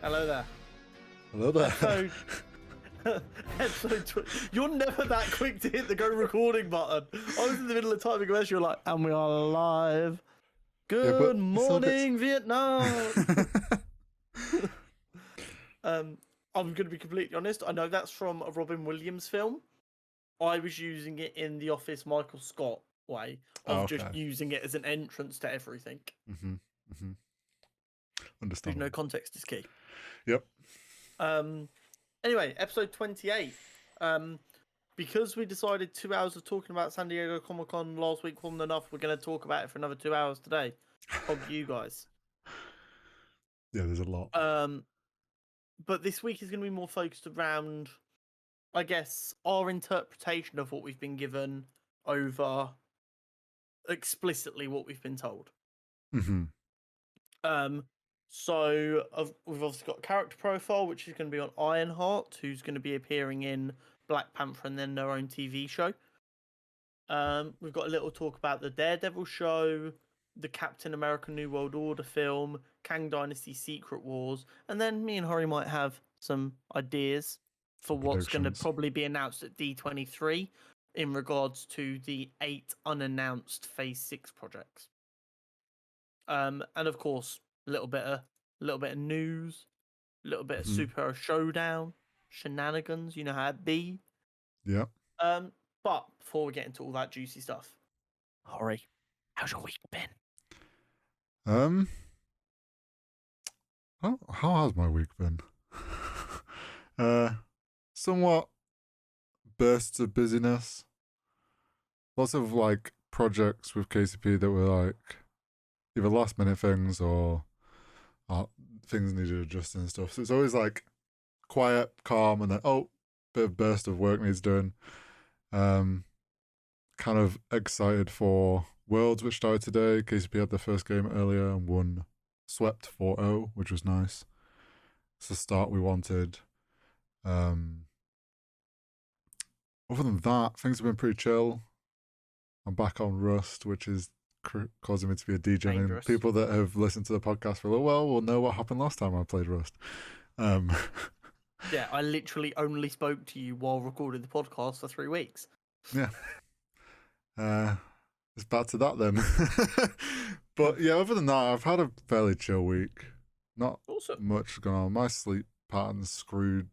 Hello there. Hello there. You're never that quick to hit the go recording button. I was in the middle of typing a message, you're like, and we are live. Good morning, Vietnam. I'm going to be completely honest. I know that's from a Robin Williams film. I was using it in The Office Michael Scott way of just using it as an entrance to everything. Understand. No context is key. Yep. Anyway, episode 28. Because we decided 2 hours of talking about San Diego Comic-Con last week wasn't enough, we're going to talk about it for another 2 hours today. Hog you guys. Yeah, there's a lot. But this week is going to be more focused around, I guess, our interpretation of what we've been given over explicitly what we've been told. So we've obviously got a character profile, which is going to be on Ironheart, who's going to be appearing in Black Panther and then their own TV show. We've got a little talk about the Daredevil show, the Cpt America New World Order film, Kang Dynasty Secret Wars, and then me and Hori might have some ideas for what's going to probably be announced at D23 in regards to the 8 unannounced Phase 6 projects. And of course, a little bit of news, a little bit of superhero showdown, shenanigans, you know how it be. Yeah. But before we get into all that juicy stuff, Hori, how's your week been? How has my week been? Somewhat bursts of busyness. Lots of like projects with KCP that were like either last minute things or things needed adjusting and stuff. So it's always like quiet, calm, and then bit of burst of work needs doing. Kind of excited for Worlds, which started today. KCP had their first game earlier and swept 4-0, which was nice. It's the start we wanted. Other than that, things have been pretty chill. I'm back on Rust, which is causing me to be a DJ. And people that have listened to the podcast for a little while will know what happened last time I played Rust. Yeah, I literally only spoke to you while recording the podcast for 3 weeks. Yeah. It's back to that then. But yeah, other than that, I've had a fairly chill week. Not much going on. My sleep pattern's screwed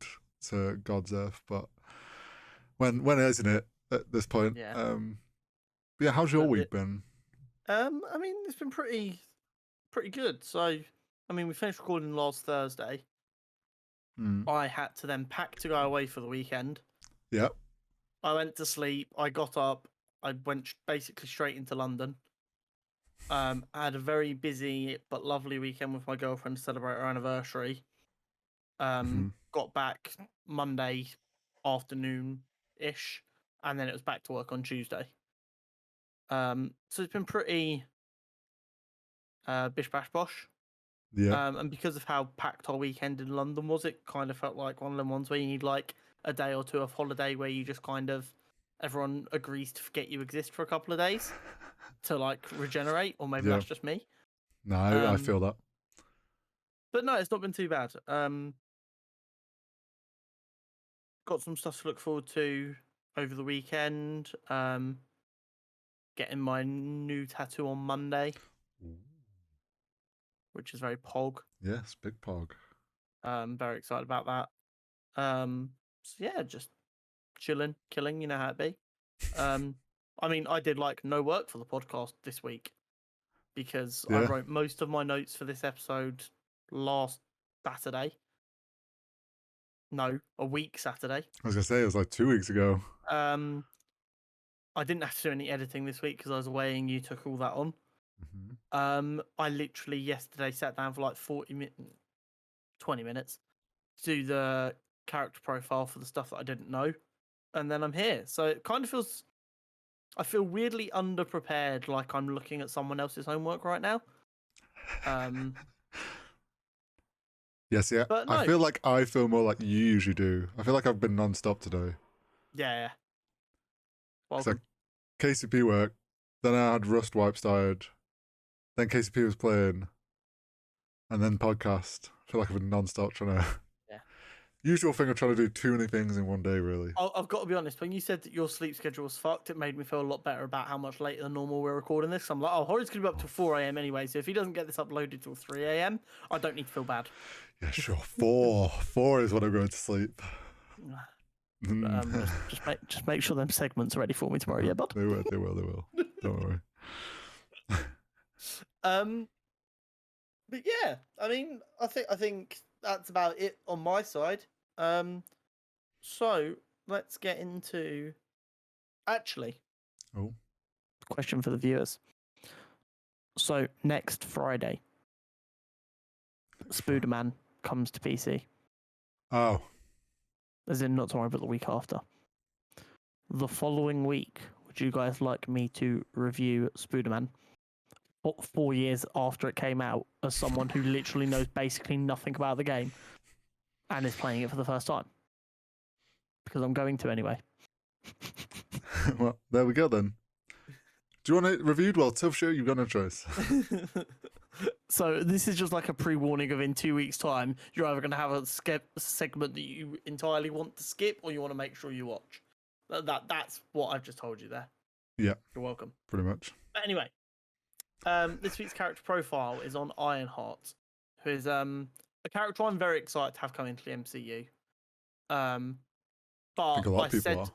to God's earth, but when isn't it at this point? Yeah, how's your week been? I mean, it's been pretty good. So, I mean, we finished recording last Thursday. I had to then pack to go away for the weekend. Yep. I went to sleep. I got up. I went basically straight into London. I had a very busy but lovely weekend with my girlfriend to celebrate our anniversary. Got back Monday afternoon-ish, and then it was back to work on Tuesday. So it's been pretty bish bash bosh. Yeah. And because of how packed our weekend in London was, it kind of felt like one of them ones where you need like a day or two of holiday where you just kind of everyone agrees to forget you exist for a couple of days to like regenerate, or maybe that's just me. No, I feel that. But no, it's not been too bad. Got some stuff to look forward to over the weekend. Getting my new tattoo on Monday. Which is very pog. Yes, big pog. Very excited about that. So yeah, just chilling, killing, you know how it be. I mean, I did like no work for the podcast this week because I wrote most of my notes for this episode last Saturday. No, a week Saturday. I was gonna say it was like 2 weeks ago. I didn't have to do any editing this week because I was away and you took all that on. I literally yesterday sat down for like 20 minutes to do the character profile for the stuff that I didn't know, and then I'm here. So it kind of feels, I feel weirdly underprepared, like I'm looking at someone else's homework right now. Yes, yeah. But no. I feel like I feel more like you usually do. I feel like I've been non-stop today. Yeah. It's like KCP work, then I had Rust wipe started, then KCP was playing, and then podcast. I feel like I've been non-stop trying to. Yeah. Usual thing of trying to do too many things in one day, really. I've got to be honest. When you said that your sleep schedule was fucked, it made me feel a lot better about how much later than normal we're recording this. I'm like, oh, Horry's gonna be up till 4 a.m. anyway. So if he doesn't get this uploaded till 3 a.m., I don't need to feel bad. Yeah, sure. 4 is when I'm going to sleep. Just make sure them segments are ready for me tomorrow, yeah, bud. They will. Don't worry. But yeah, I mean, I think that's about it on my side. So let's get into actually. Oh. Question for the viewers. So next Friday, Spooderman comes to PC. Oh. As in not tomorrow, but the week after. The following week, would you guys like me to review Spooderman 4 years after it came out as someone who literally knows basically nothing about the game and is playing it for the first time? Because I'm going to anyway. Well, there we go then. Do you want it reviewed? Well, tough show, you've got no choice. So this is just like a pre-warning of in 2 weeks' time, you're either going to have a segment that you entirely want to skip or you want to make sure you watch. That's what I've just told you there. Yeah. You're welcome. Pretty much. But anyway, this week's character profile is on Ironheart, who is a character I'm very excited to have come into the MCU. But I think a lot of people are.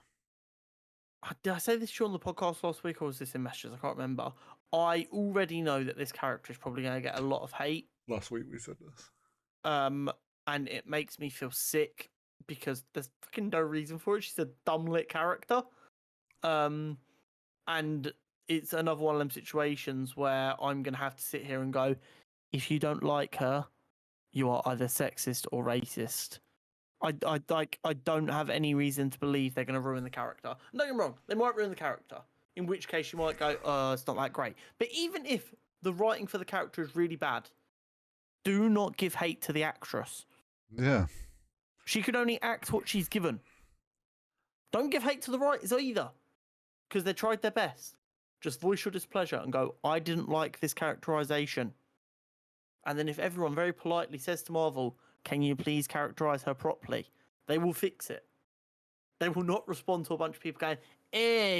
Did I say this to you on the podcast last week or was this in messages? I can't remember. I already know that this character is probably going to get a lot of hate. Last week we said this. And it makes me feel sick because there's fucking no reason for it. She's a dumb lit character. And it's another one of them situations where I'm going to have to sit here and go, if you don't like her, you are either sexist or racist. I don't have any reason to believe they're going to ruin the character. Don't get me wrong, they might ruin the character. In which case you might go, it's not that great. But even if the writing for the character is really bad, do not give hate to the actress. Yeah. She could only act what she's given. Don't give hate to the writers either. Because they tried their best. Just voice your displeasure and go, I didn't like this characterization. And then if everyone very politely says to Marvel, can you please characterize her properly? They will fix it. They will not respond to a bunch of people going,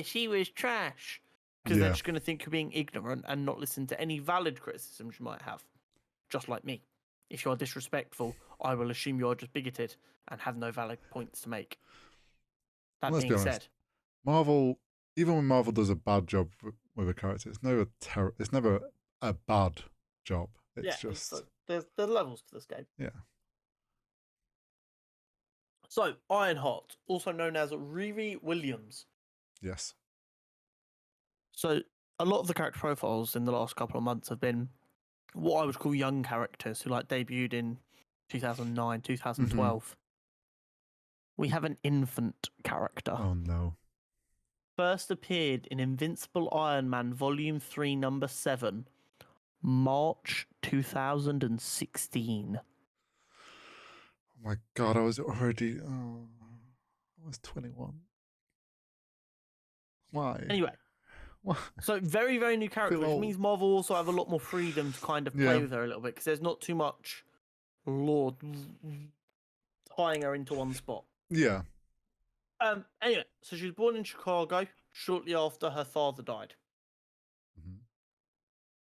she was trash. Because they're just going to think you're being ignorant and not listen to any valid criticisms you might have. Just like me. If you're disrespectful, I will assume you're just bigoted and have no valid points to make. That being said, Marvel, even when Marvel does a bad job with a character, it's never a bad job. It's just there's levels to this game. Yeah. So Ironheart, also known as Riri Williams. Yes. So a lot of the character profiles in the last couple of months have been what I would call young characters who debuted in 2009, 2012. Mm-hmm. We have an infant character. Oh no. First appeared in Invincible Iron Man Volume 3, Number 7, March 2016. Oh my god, I was 21. Why? Anyway. What? So very, very new character, which means Marvel also have a lot more freedom to kind of play with her a little bit because there's not too much law tying her into one spot. Yeah. Anyway, so she was born in Chicago shortly after her father died. Mm-hmm.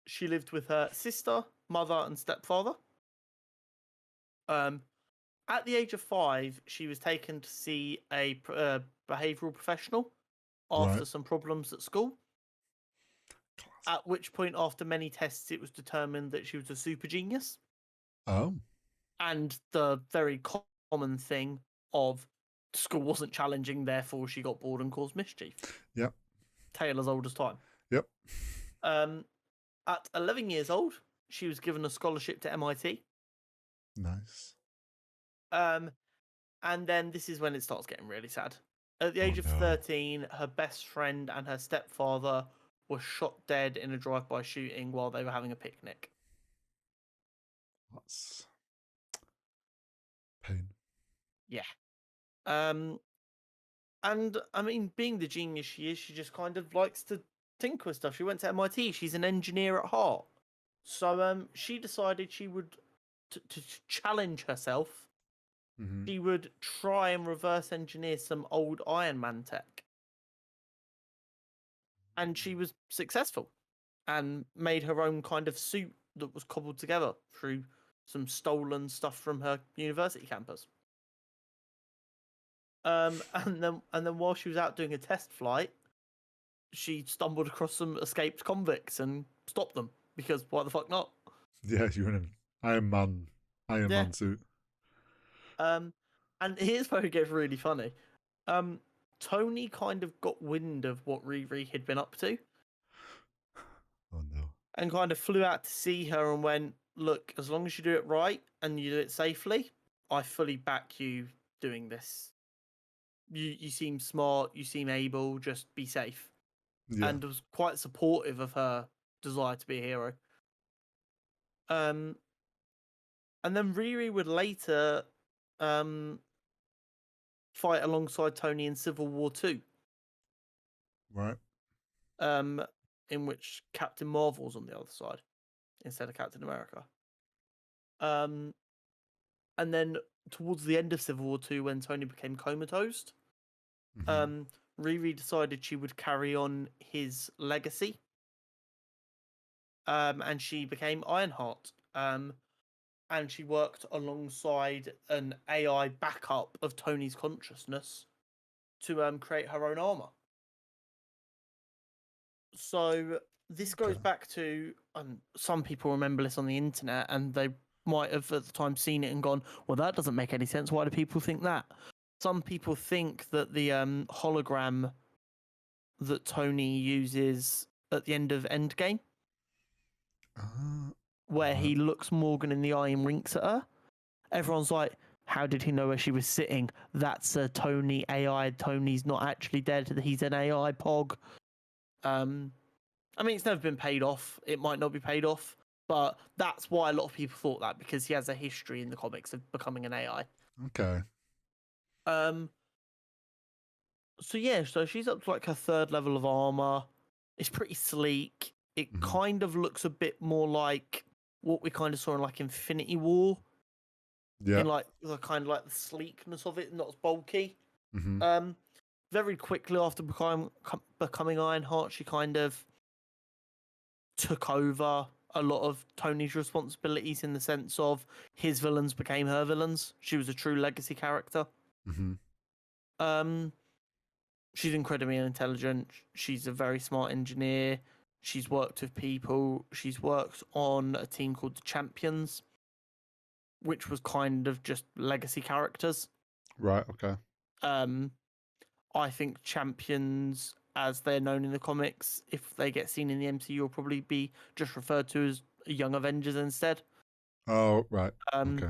She lived with her sister, mother, and stepfather. At the age of 5, she was taken to see a behavioural professional after some problems at school. Classic. At which point, after many tests, it was determined that she was a super genius. Oh. And the very common thing of school wasn't challenging, therefore she got bored and caused mischief. Yep. Tale as old as time. Yep. At 11 years old, she was given a scholarship to MIT. Nice. And then this is when it starts getting really sad. At the age of 13, her best friend and her stepfather were shot dead in a drive-by shooting while they were having a picnic. That's pain. Yeah. And I mean, being the genius she is, she just kind of likes to tinker with stuff. She went to MIT. She's an engineer at heart. So she decided she would to challenge herself, Mm-hmm. she would try and reverse engineer some old Iron Man tech. And she was successful and made her own kind of suit that was cobbled together through some stolen stuff from her university campus. And then while she was out doing a test flight, she stumbled across some escaped convicts and stopped them because why the fuck not? Yeah, you're in an Iron Yeah. Man suit. And here's where it gets really funny. Tony kind of got wind of what Riri had been up to Oh no. and kind of flew out to see her and went, "Look, as long as you do it right and you do it safely, I fully back you doing this. You seem smart, you seem able, just be safe." Yeah. And was quite supportive of her desire to be a hero. And then Riri would later fight alongside Tony in Civil War 2, Right. in which Captain Marvel's on the other side instead of Captain America. And then towards the end of Civil War 2, when Tony became comatose, Mm-hmm. Riri decided she would carry on his legacy. And she became Ironheart. And she worked alongside an AI backup of Tony's consciousness to create her own armor. So this goes Okay. back to some people remember this on the internet, and they might have at the time seen it and gone, "Well, that doesn't make any sense. Why do people think that?" Some people think that the hologram that Tony uses at the end of Endgame, where Right. he looks Morgan in the eye and winks at her, everyone's like, "How did he know where she was sitting? That's a Tony AI. Tony's not actually dead. He's an AI pog." I mean, it's never been paid off. It might not be paid off, but that's why a lot of people thought that, because he has a history in the comics of becoming an AI. Okay. So yeah, so she's up to like her third level of armor. It's pretty sleek. It Mhm. kind of looks a bit more like what we kind of saw in like Infinity War, Yeah. in like the kind of like the sleekness of it, not as bulky. Mm-hmm. Very quickly after becoming Ironheart, she kind of took over a lot of Tony's responsibilities in the sense of his villains became her villains. She was a true legacy character. Mm-hmm. She's incredibly intelligent. She's a very smart engineer. She's worked with people. She's worked on a team called the Champions, which was kind of just legacy characters. Right. Okay. I think Champions, as they're known in the comics, if they get seen in the MCU, will probably be just referred to as Young Avengers instead. Oh, right. Okay.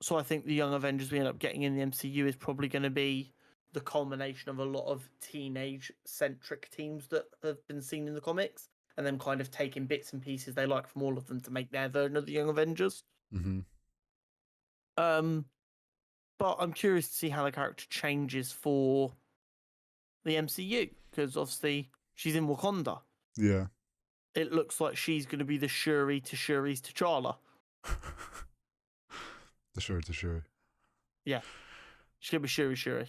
So I think the Young Avengers we end up getting in the MCU is probably going to be the culmination of a lot of teenage-centric teams that have been seen in the comics, and then kind of taking bits and pieces they like from all of them to make their version of the Young Avengers. Mm-hmm. But I'm curious to see how the character changes for the MCU, because obviously she's in Wakanda. Yeah. It looks like she's going to be the Shuri to Shuri's T'Challa. The Shuri. Yeah, she's going to be Shuri.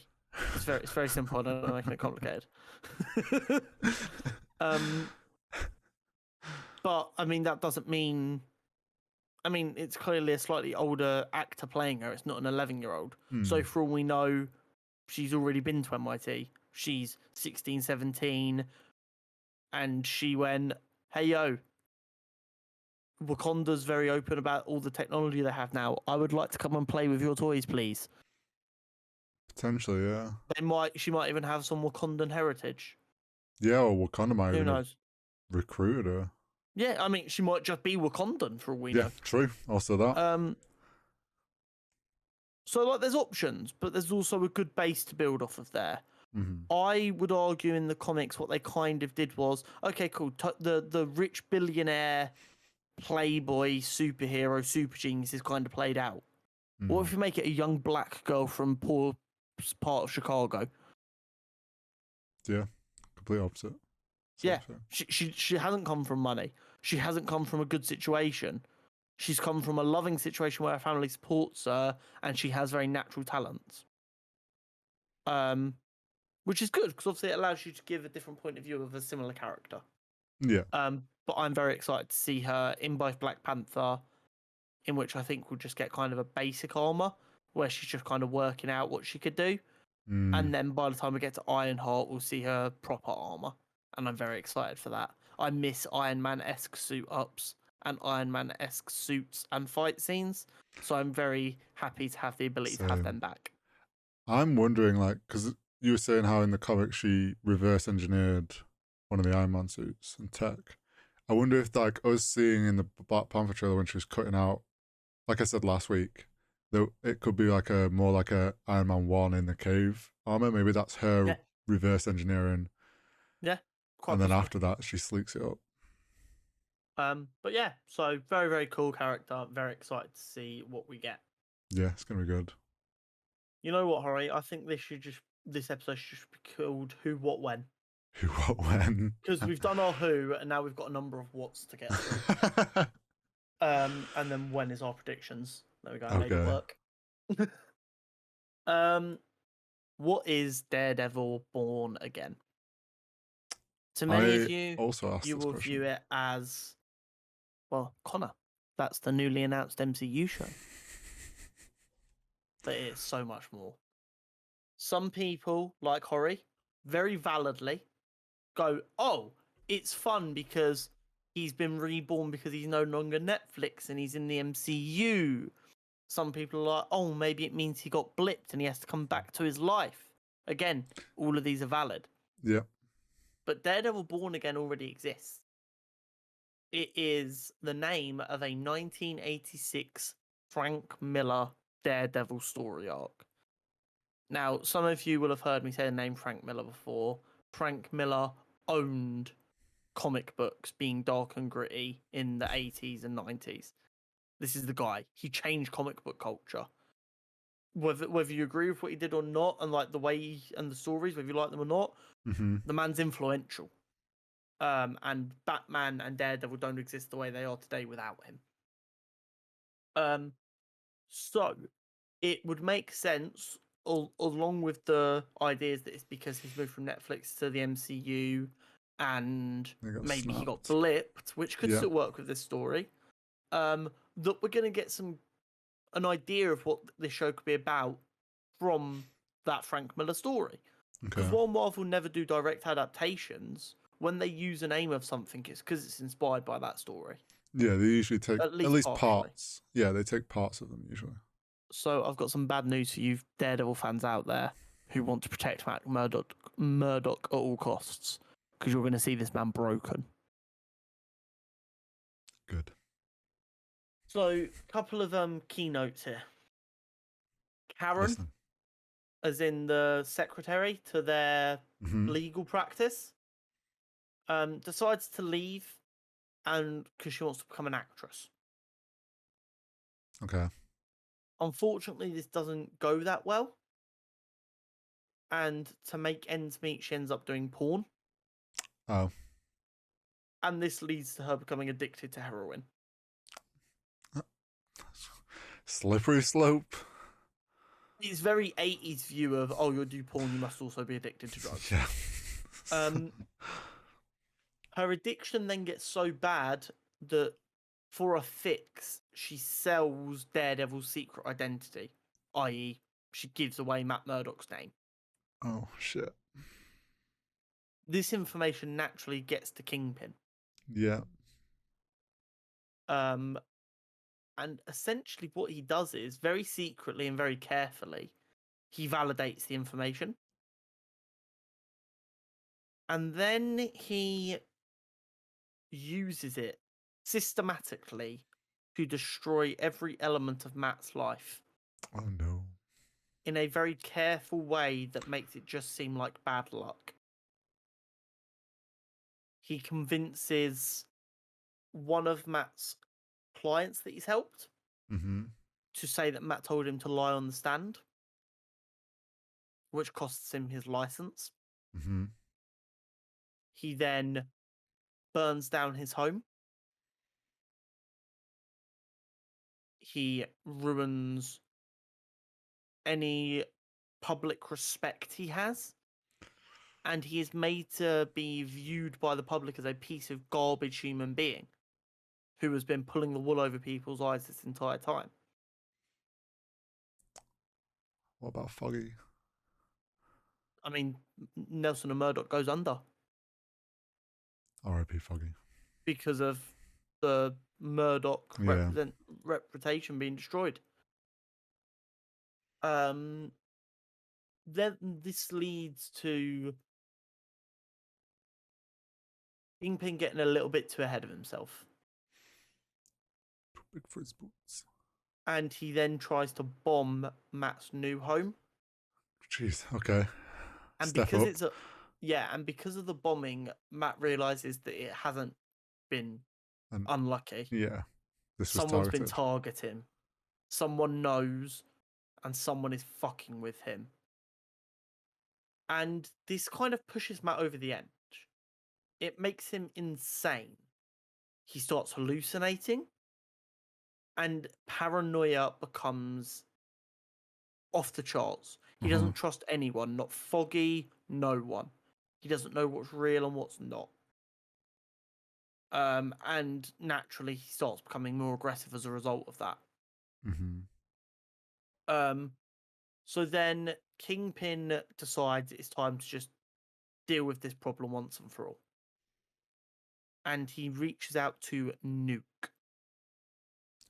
It's very simple. I don't know, making it complicated. But I mean, that doesn't mean. I mean, it's clearly a slightly older actor playing her. It's not an 11-year-old. So for all we know, she's already been to MIT. She's 16, 17, and she went, "Hey yo, Wakanda's very open about all the technology they have now. I would like to come and play with your toys, please." Potentially, yeah. She might even have some Wakandan heritage. Yeah, or Wakanda might Who even have knows? recruited her. Yeah, I mean, she might just be Wakandan for all we Yeah, know. true. Also that. So like, there's options, but there's also a good base to build off of there. Mm-hmm. I would argue in the comics what they kind of did was, okay, cool. The rich billionaire, playboy, superhero, super genius is kind of played out. Mm-hmm. What if you make it a young black girl from poor part of Chicago? Yeah, complete opposite. Yeah, she hasn't come from money. She hasn't come from a good situation. She's come from a loving situation where her family supports her, and she has very natural talents. Which is good because obviously it allows you to give a different point of view of a similar character. Yeah. But I'm very excited to see her in both Black Panther, in which I think we'll just get kind of a basic armor where she's just kind of working out what she could do. And then by the time we get to Ironheart, we'll see her proper armor. And I'm very excited for that. I miss Iron Man-esque suit ups and Iron Man-esque suits and fight scenes. So I'm very happy to have the ability to have them back. I'm wondering, like, because you were saying how in the comic she reverse engineered one of the Iron Man suits and tech. I wonder if, like, us seeing in the Black Panther trailer when she was cutting out, like I said last week, that it could be like a more like a Iron Man 1 in the cave armor. Maybe that's her reverse engineering. Yeah. And then after that, she sleeks it up. But yeah, so very, very cool character. Very excited to see what we get. Yeah, it's gonna be good. You know what, Hori? I think this episode should just be called Who, What, When. Who, what, when? Because we've done our who, and now we've got a number of what's to get through. And then when is our predictions? There we go. I made it work. What is Daredevil Born Again? To many of you, you will view it as, well, Connor. That's the newly announced MCU show. But it's so much more. Some people, like Hori, very validly go, oh, it's fun because he's been reborn because he's no longer Netflix and he's in the MCU. Some people are like, oh, maybe it means he got blipped and he has to come back to his life. Again, all of these are valid. Yeah. But Daredevil Born Again already exists. It is the name of a 1986 Frank Miller Daredevil story arc. Now, some of you will have heard me say the name Frank Miller before. Frank Miller owned comic books being dark and gritty in the 80s and 90s. This is the guy. He changed comic book culture. Whether you agree with what he did or not, and like the way and the stories, whether you like them or not, the man's influential. And Batman and Daredevil don't exist the way they are today without him. So it would make sense, along with the ideas that it's because he's moved from Netflix to the MCU, and maybe he got blipped, which could still work with this story. That we're going to get an idea of what this show could be about from that Frank Miller story. Because while Marvel never do direct adaptations, when they use a name of something, it's because it's inspired by that story. Yeah, they usually take at least parts. Yeah, they take parts of them usually. So I've got some bad news for you Daredevil fans out there who want to protect Matt Murdock at all costs, because you're going to see this man broken. Good. So, a couple of keynotes here. Karen, as in the secretary to their legal practice, decides to leave, and because she wants to become an actress. Okay. Unfortunately, this doesn't go that well. And to make ends meet, she ends up doing porn. Oh. And this leads to her becoming addicted to heroin. Slippery slope. It's very 80s view of, oh, you'll do porn, you must also be addicted to drugs. Yeah. Her addiction then gets so bad that for a fix, she sells Daredevil's secret identity, i.e., she gives away Matt Murdock's name. Oh, shit. This information naturally gets to Kingpin. Yeah. And essentially what he does is, very secretly and very carefully, he validates the information. And then he uses it systematically to destroy every element of Matt's life. Oh, no. In a very careful way that makes it just seem like bad luck. He convinces one of Matt's clients that he's helped to say that Matt told him to lie on the stand, which costs him his license. He then burns down his home. he ruins any public respect he has, and he is made to be viewed by the public as a piece of garbage human being who has been pulling the wool over people's eyes this entire time. What about Foggy? I mean, Nelson and Murdoch goes under R.I.P. Foggy. because of the Murdoch Yeah. reputation being destroyed. Then this leads to Kingpin getting a little bit too ahead of himself. Too big for his boots. And he then tries to bomb Matt's new home. Jeez, okay. And Step because up. and because of the bombing, Matt realizes that it hasn't been unlucky. Yeah. Someone's been targeting. Someone knows, and someone is fucking with him. And this kind of pushes Matt over the edge. It makes him insane. He starts hallucinating, and paranoia becomes off the charts. He doesn't trust anyone, not Foggy, no one. He doesn't know what's real and what's not. And naturally, he starts becoming more aggressive as a result of that. So then Kingpin decides it's time to just deal with this problem once and for all. And he reaches out to Nuke.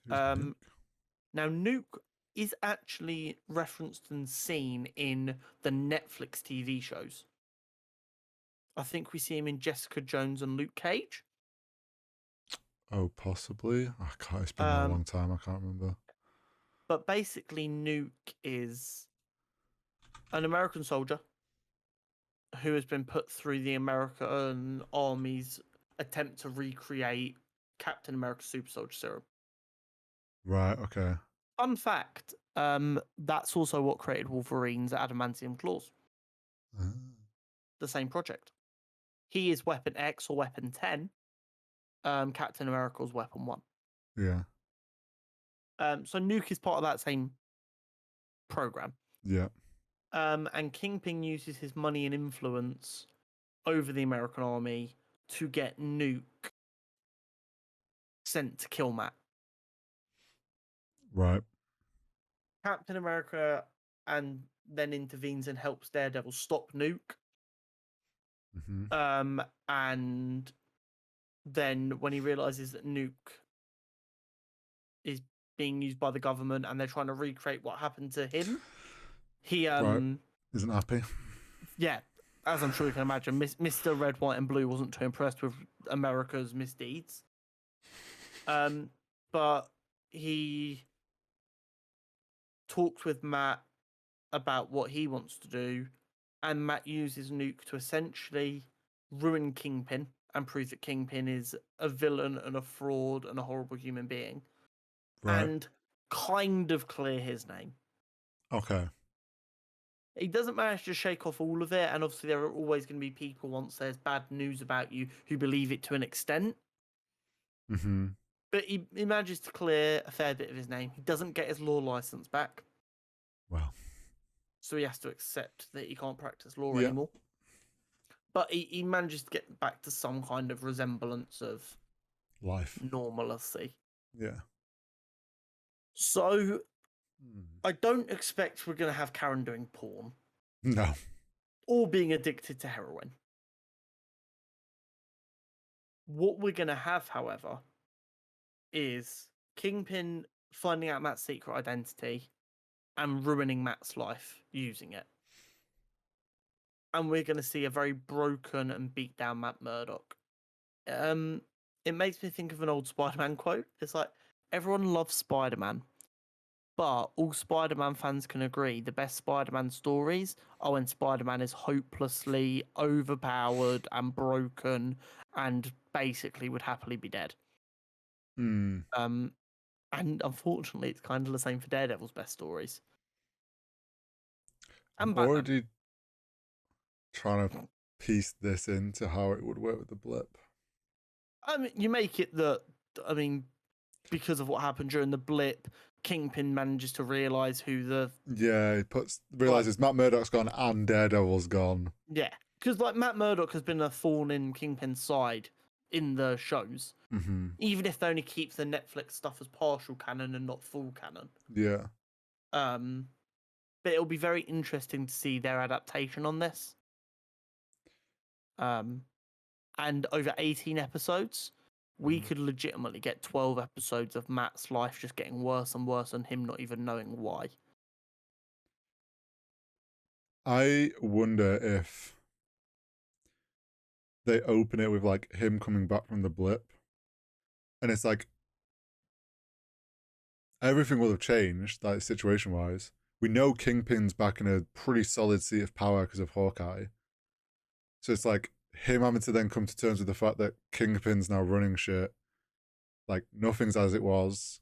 Nuke? Now, Nuke is actually referenced and seen in the Netflix TV shows. I think we see him in Jessica Jones and Luke Cage. Oh, possibly. It's been a long time. I can't remember. But basically, Nuke is an American soldier who has been put through the American Army's attempt to recreate Captain America's super soldier serum. Right, okay. Fun fact, that's also what created Wolverine's adamantium claws. The same project. He is Weapon X or Weapon 10. Captain America's Weapon 1. Yeah. So Nuke is part of that same program. Yeah. And Kingpin uses his money and influence over the American army to get Nuke sent to kill Matt. Right. Captain America and then intervenes and helps Daredevil stop Nuke. And then when he realizes that Nuke is being used by the government and they're trying to recreate what happened to him, he isn't happy. Yeah, as I'm sure you can imagine, Mr. Red, White, and Blue wasn't too impressed with America's misdeeds. But he talks with Matt about what he wants to do, and Matt uses Nuke to essentially ruin Kingpin and prove that Kingpin is a villain and a fraud and a horrible human being, and kind of clear his name. Okay. He doesn't manage to shake off all of it, and obviously there are always going to be people, once there's bad news about you, who believe it to an extent. But he manages to clear a fair bit of his name. He doesn't get his law license back. Well. So he has to accept that he can't practice law anymore. But he manages to get back to some kind of resemblance of life, normalcy. Yeah. So I don't expect we're going to have Karen doing porn. No. Or being addicted to heroin. What we're going to have, however, is Kingpin finding out Matt's secret identity and ruining Matt's life using it. And we're going to see a very broken and beat down Matt Murdock. It makes me think of an old Spider-Man quote. It's like, everyone loves Spider-Man, but all Spider-Man fans can agree the best Spider-Man stories are when Spider-Man is hopelessly overpowered and broken and basically would happily be dead. And unfortunately, it's kind of the same for Daredevil's best stories. I'm already trying to piece this into how it would work with the blip. I mean, you make it that, because of what happened during the blip, Kingpin manages to realise who the Yeah, he realizes Matt Murdock's gone and Daredevil's gone. yeah, because like Matt Murdock has been a thorn in Kingpin's side in the shows, even if they only keep the Netflix stuff as partial canon and not full canon. Yeah. But it'll be very interesting to see their adaptation on this. And over 18 episodes, we could legitimately get 12 episodes of Matt's life just getting worse and worse and him not even knowing why. I wonder if they open it with like him coming back from the blip, and it's like everything will have changed, like situation wise. We know Kingpin's back in a pretty solid seat of power because of Hawkeye. So it's like him having to then come to terms with the fact that Kingpin's now running shit. Like nothing's as it was.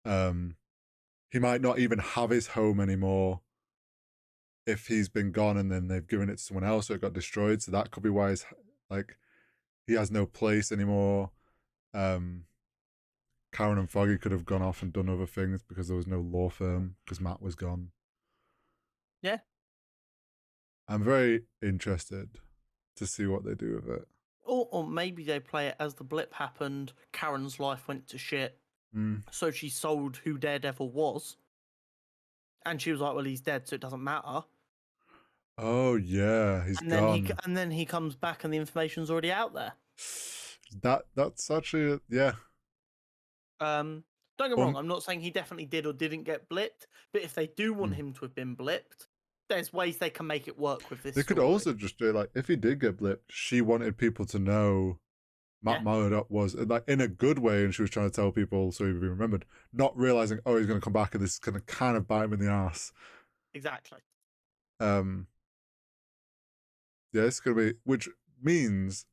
He might not even have his home anymore if he's been gone and then they've given it to someone else or it got destroyed. So that could be why he's like he has no place anymore. Karen and Foggy could have gone off and done other things because there was no law firm because Matt was gone. Yeah. I'm very interested to see what they do with it. Or maybe they play it as the blip happened, Karen's life went to shit, so she sold who Daredevil was, and she was like, well, he's dead, so it doesn't matter. Oh, yeah, he's gone. And then he comes back and the information's already out there. That's actually, yeah. Don't get me wrong, I'm not saying he definitely did or didn't get blipped, but if they do want him to have been blipped, there's ways they can make it work with this. They could also just do it like, if he did get blipped, she wanted people to know Matt Murdock was like in a good way, and she was trying to tell people so he'd be remembered, not realizing, oh, he's going to come back and this is going to kind of bite him in the ass. Exactly. Yeah, it's going to be, which means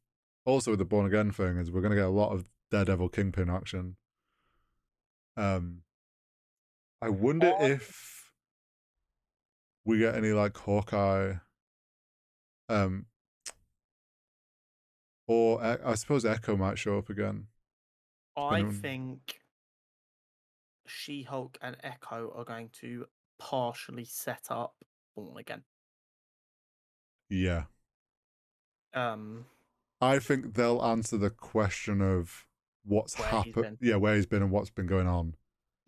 also with the Born Again thing is we're going to get a lot of Daredevil Kingpin action. I wonder if we get any like Hawkeye, or I suppose Echo might show up again. I think She-Hulk and Echo are going to partially set up Born Again. Yeah. I think they'll answer the question of what's happened. Yeah, where he's been and what's been going on.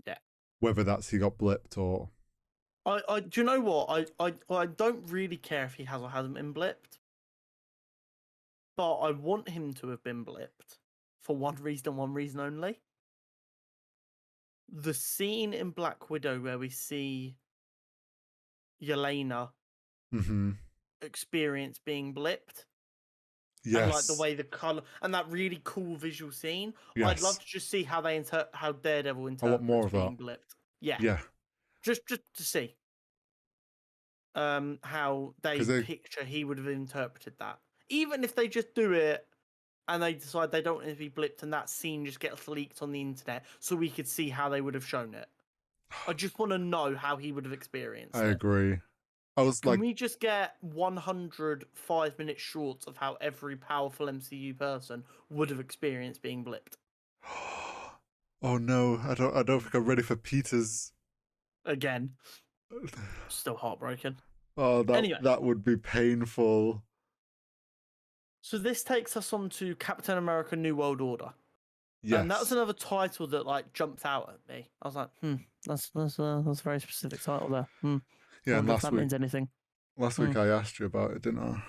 Yeah. Whether that's he got blipped or. Do you know what? I don't really care if he has or hasn't been blipped, but I want him to have been blipped for one reason only. The scene in Black Widow where we see Yelena experience being blipped. Yes. And like the way the color and that really cool visual scene. Yes. I'd love to just see how they how Daredevil interprets I want more of being that. blipped. Yeah. Yeah. Just to see how they picture he would have interpreted that. Even if they just do it and they decide they don't want it to be blipped and that scene just gets leaked on the internet so we could see how they would have shown it. I just want to know how he would have experienced it. I agree. Can we just get 100 5-minute shorts of how every powerful MCU person would have experienced being blipped? Oh no, I don't think I'm ready for Peter's. Again. Still heartbroken. Oh, that would be painful. So this takes us on to Captain America New World Order. Yes. And that was another title that like jumped out at me. I was like, that's a very specific title there. Yeah, and last week, means anything. Last week I asked you about it, didn't I?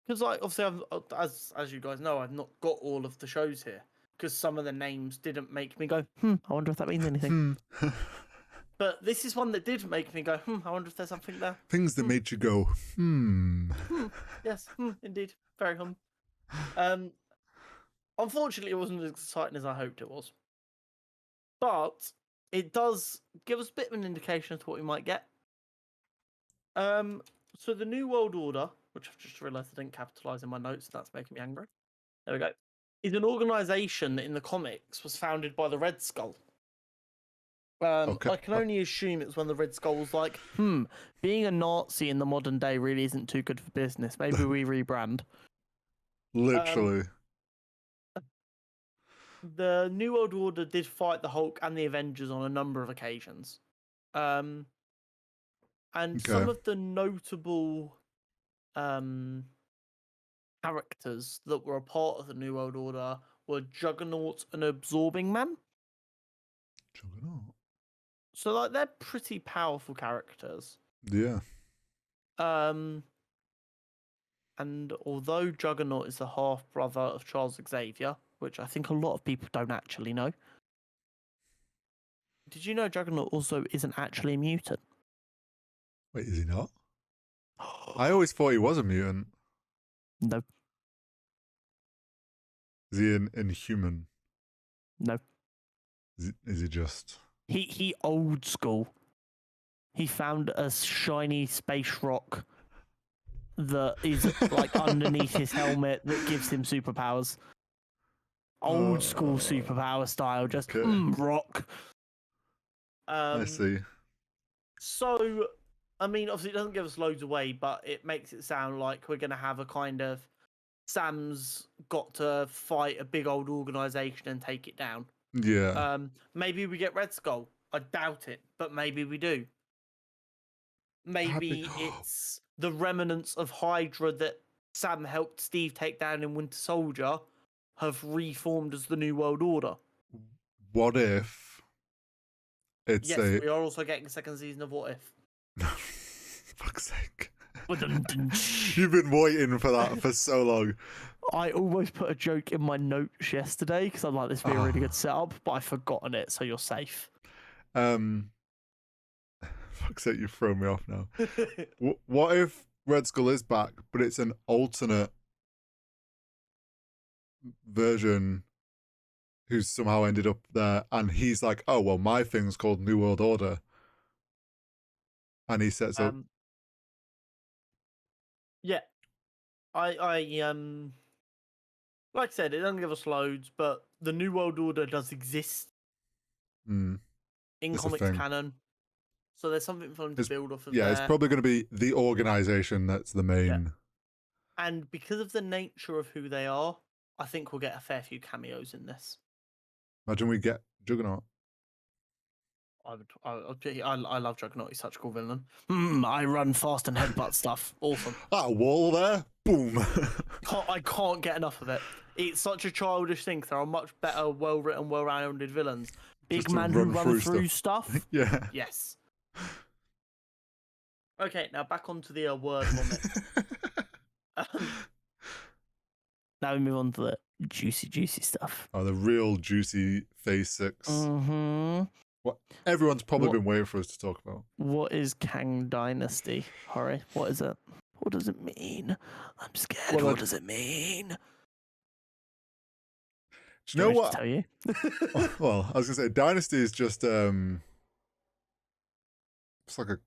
Because like obviously, as you guys know, I've not got all of the shows here because some of the names didn't make me go, I wonder if that means anything. But this is one that did make me go, I wonder if there's something there. Things that made you go, Yes, indeed, very hum. Unfortunately, it wasn't as exciting as I hoped it was, but it does give us a bit of an indication as to what we might get. So the New World Order, which I've just realised I didn't capitalise in my notes, and that's making me angry. There we go. Is an organisation that in the comics was founded by the Red Skull. I can only assume it was when the Red Skull was like, being a Nazi in the modern day really isn't too good for business. Maybe we rebrand. Literally. the New World Order did fight the Hulk and the Avengers on a number of occasions. And some Okay. of the notable characters that were a part of the New World Order were Juggernaut and Absorbing Man. Juggernaut. So like they're pretty powerful characters. Yeah. And although Juggernaut is the half brother of Charles Xavier, which I think a lot of people don't actually know, did you know Juggernaut also isn't actually a mutant? Wait, is he not? I always thought he was a mutant. No. Is he an inhuman? No. Is he just... He old school. He found a shiny space rock that is like underneath his helmet that gives him superpowers. Old school superpower style, just rock. I see. So, I mean, obviously it doesn't give us loads away, but it makes it sound like we're going to have a kind of Sam's got to fight a big old organization and take it down. Yeah. Maybe we get Red Skull. I doubt it, but maybe we do. Maybe it's the remnants of Hydra that Sam helped Steve take down in Winter Soldier have reformed as the New World Order. What if it's we are also getting a second season of What If. Fuck's sake. You've been waiting for that for so long. I almost put a joke in my notes yesterday because I'm like, this would be a really good setup, but I've forgotten it, so you're safe. Fuck's sake, you've thrown me off now. What if Red Skull is back, but it's an alternate version who's somehow ended up there, and he's like, oh, well, my thing's called New World Order. And he sets up... Yeah. I like I said, it doesn't give us loads, but the New World Order does exist in comics canon. So there's something for them to build off of. Yeah, it's probably going to be the organization that's the main. Yeah. And because of the nature of who they are, I think we'll get a fair few cameos in this. Imagine we get Juggernaut. I love Juggernaut. He's such a cool villain. I run fast and headbutt stuff. Awesome. That wall there, boom. I can't get enough of it. It's such a childish thing. There are much better, well-written, well-rounded villains. Big man who run through stuff. Yeah. Yes. Okay, now back onto the word vomit. Now we move on to the juicy stuff. Oh, the real juicy Phase 6. Mm-hmm. What everyone's probably been waiting for us to talk about. What is Kang Dynasty, Hori? What is it? What does it mean? I'm scared. What does it mean? Do you know what? Tell you? Well, I was gonna say Dynasty is just it's like a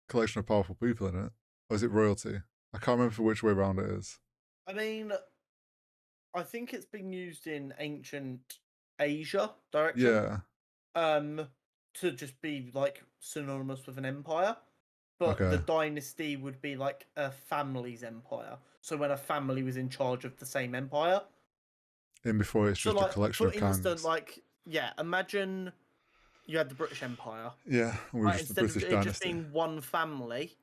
collection of powerful people in it. Or is it royalty? I can't remember for which way around it is. I mean, I think it's been used in ancient Asia directly. Yeah. To just be like synonymous with an empire. But the dynasty would be like a family's empire. So when a family was in charge of the same empire. And before it's just a collection of Kangs. For instance, imagine you had the British Empire. Yeah, we're just the British Dynasty. Instead of it just being one family,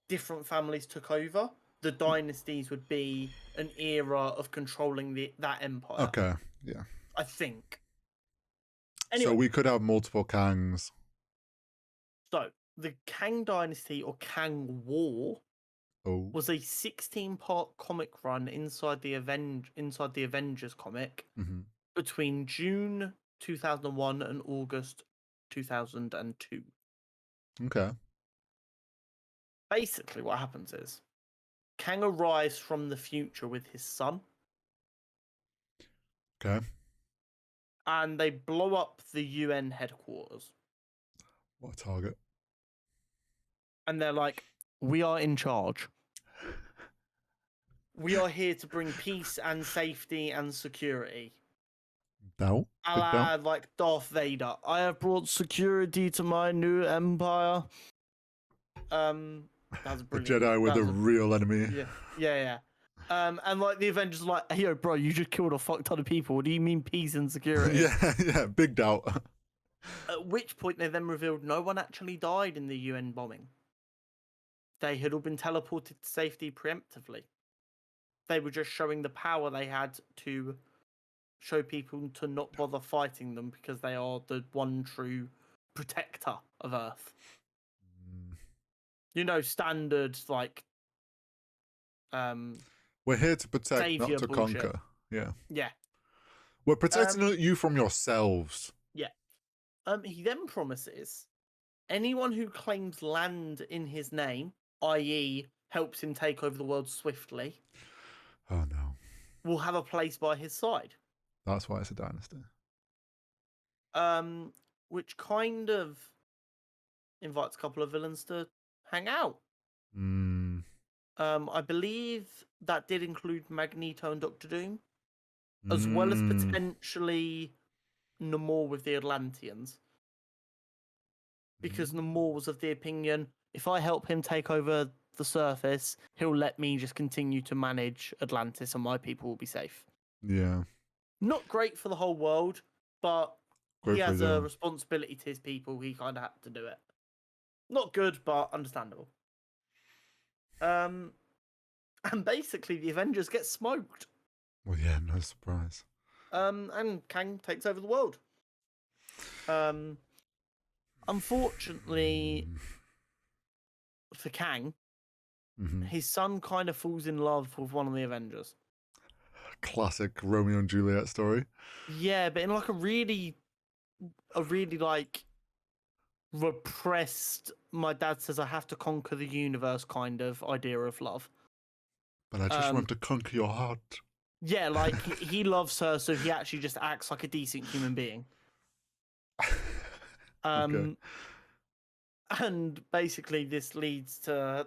different families took over. The dynasties would be an era of controlling that empire. Okay, yeah. I think. Anyway, so we could have multiple Kangs. So the Kang Dynasty or Kang War was a 16-part comic run inside the Avengers comic between June 2001 and August 2002. Okay. Basically, what happens is Kang arrives from the future with his son. Okay. And they blow up the UN headquarters. What a target. And they're like, we are in charge. We are here to bring peace and safety and security. Like Darth Vader. I have brought security to my new empire. That's brilliant. The Jedi were the real enemy. Yeah. And like the Avengers are like, hey, yo, bro, you just killed a fuck ton of people. What do you mean peace and security? yeah, big doubt. At which point they then revealed no one actually died in the UN bombing. They had all been teleported to safety preemptively. They were just showing the power they had to show people to not bother fighting them because they are the one true protector of Earth. You know, standard like We're here to protect, savior not to bullshit. conquer. Yeah. Yeah. We're protecting you from yourselves. Yeah. He then promises anyone who claims land in his name, i.e., helps him take over the world swiftly, Oh no. will have a place by his side. That's why it's a dynasty. Which kind of invites a couple of villains to hang out. I believe that did include Magneto and Doctor Doom, as well as potentially Namor with the Atlanteans. Because Namor was of the opinion, if I help him take over the surface, he'll let me just continue to manage Atlantis and my people will be safe. Yeah. Not great for the whole world, but Great he for has his a own. responsibility to his people. He kind of had to do it. Not good, but understandable. And basically the Avengers get smoked. Well, yeah, no surprise. And Kang takes over the world. Unfortunately for Kang, his son kind of falls in love with one of the Avengers. Classic Romeo and Juliet story. Yeah, but in like a really like repressed, my dad says I have to conquer the universe kind of idea of love. But I just want to conquer your heart. Yeah, like he loves her, so he actually just acts like a decent human being. Okay. And basically this leads to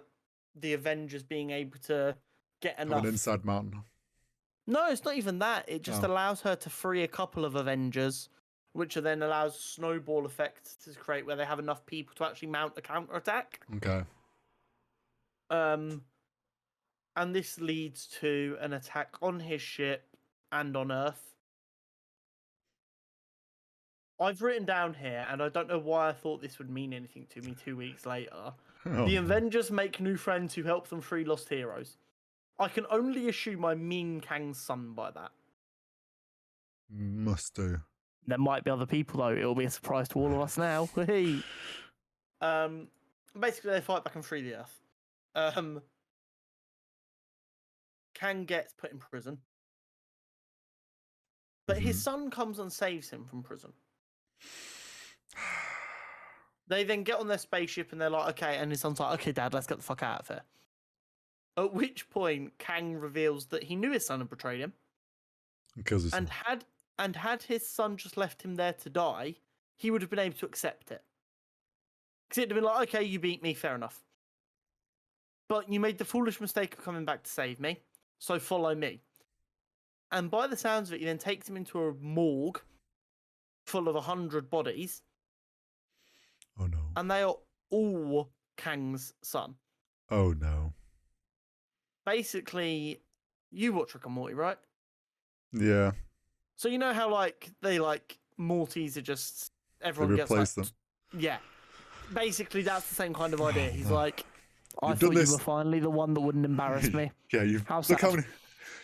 the Avengers being able to get enough. An inside mountain. No, it's not even that. It just allows her to free a couple of Avengers, which then allows snowball effect to create where they have enough people to actually mount a counterattack. Okay. And this leads to an attack on his ship and on Earth. I've written down here, and I don't know why I thought this would mean anything to me 2 weeks later. The Avengers make new friends who help them free lost heroes. I can only assume I mean Kang's son by that. Must do. There might be other people, though. It'll be a surprise to all of us now. Basically, they fight back and free the Earth. Kang gets put in prison. But his son comes and saves him from prison. They then get on their spaceship and they're like, okay, and his son's like, okay, Dad, let's get the fuck out of here. At which point, Kang reveals that he knew his son had betrayed him. Because and had his son just left him there to die, he would have been able to accept it. Because it'd have been like, okay, you beat me, fair enough. But you made the foolish mistake of coming back to save me, so follow me. And by the sounds of it, he then takes him into a morgue full of 100 bodies. Oh no. And they are all Kang's son. Oh no. Basically, you watch Rick and Morty, right? Yeah. So you know how Mortys are just everyone they gets replace them. Yeah. Basically, that's the same kind of idea. He's like, I You've thought done you this- were finally the one that wouldn't embarrass me. Yeah, you've How look how sad. many.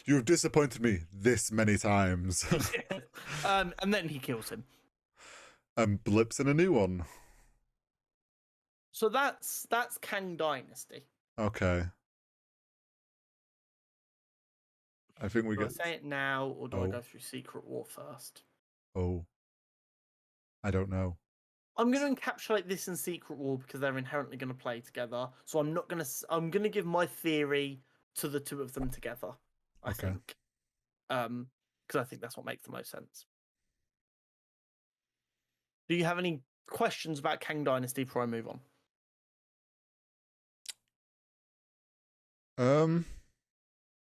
You've disappointed me this many times. And then he kills him. And blips in a new one. So that's Kang Dynasty. Okay. I think we Do I get. say it now, or do I Oh. go through Secret War first? Oh. I don't know. I'm going to encapsulate this in Secret War because they're inherently going to play together. So I'm not going to. I'm going to give my theory to the two of them together. I think, because I think that's what makes the most sense. Do you have any questions about Kang Dynasty before I move on?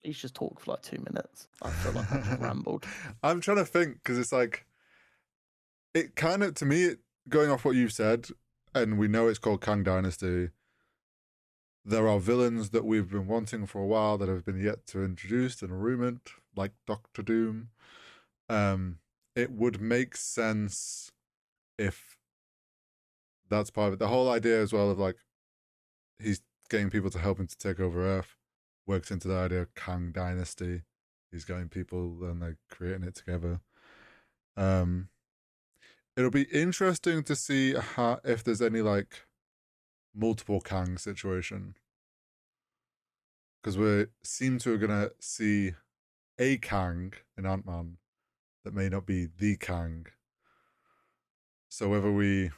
He's just talked for like 2 minutes. I feel like I just rambled. I'm trying to think because it's like, it kind of, to me, going off what you said, and we know it's called Kang Dynasty, there are villains that we've been wanting for a while that have been yet to introduced and rumored, like Doctor Doom. It would make sense if that's part of it. The whole idea as well of like he's getting people to help him to take over Earth works into the idea of Kang Dynasty. He's getting people and they're creating it together. It'll be interesting to see how if there's any like multiple Kang situation, because we seem to are gonna see a Kang in Ant-Man that may not be the Kang. So whether we,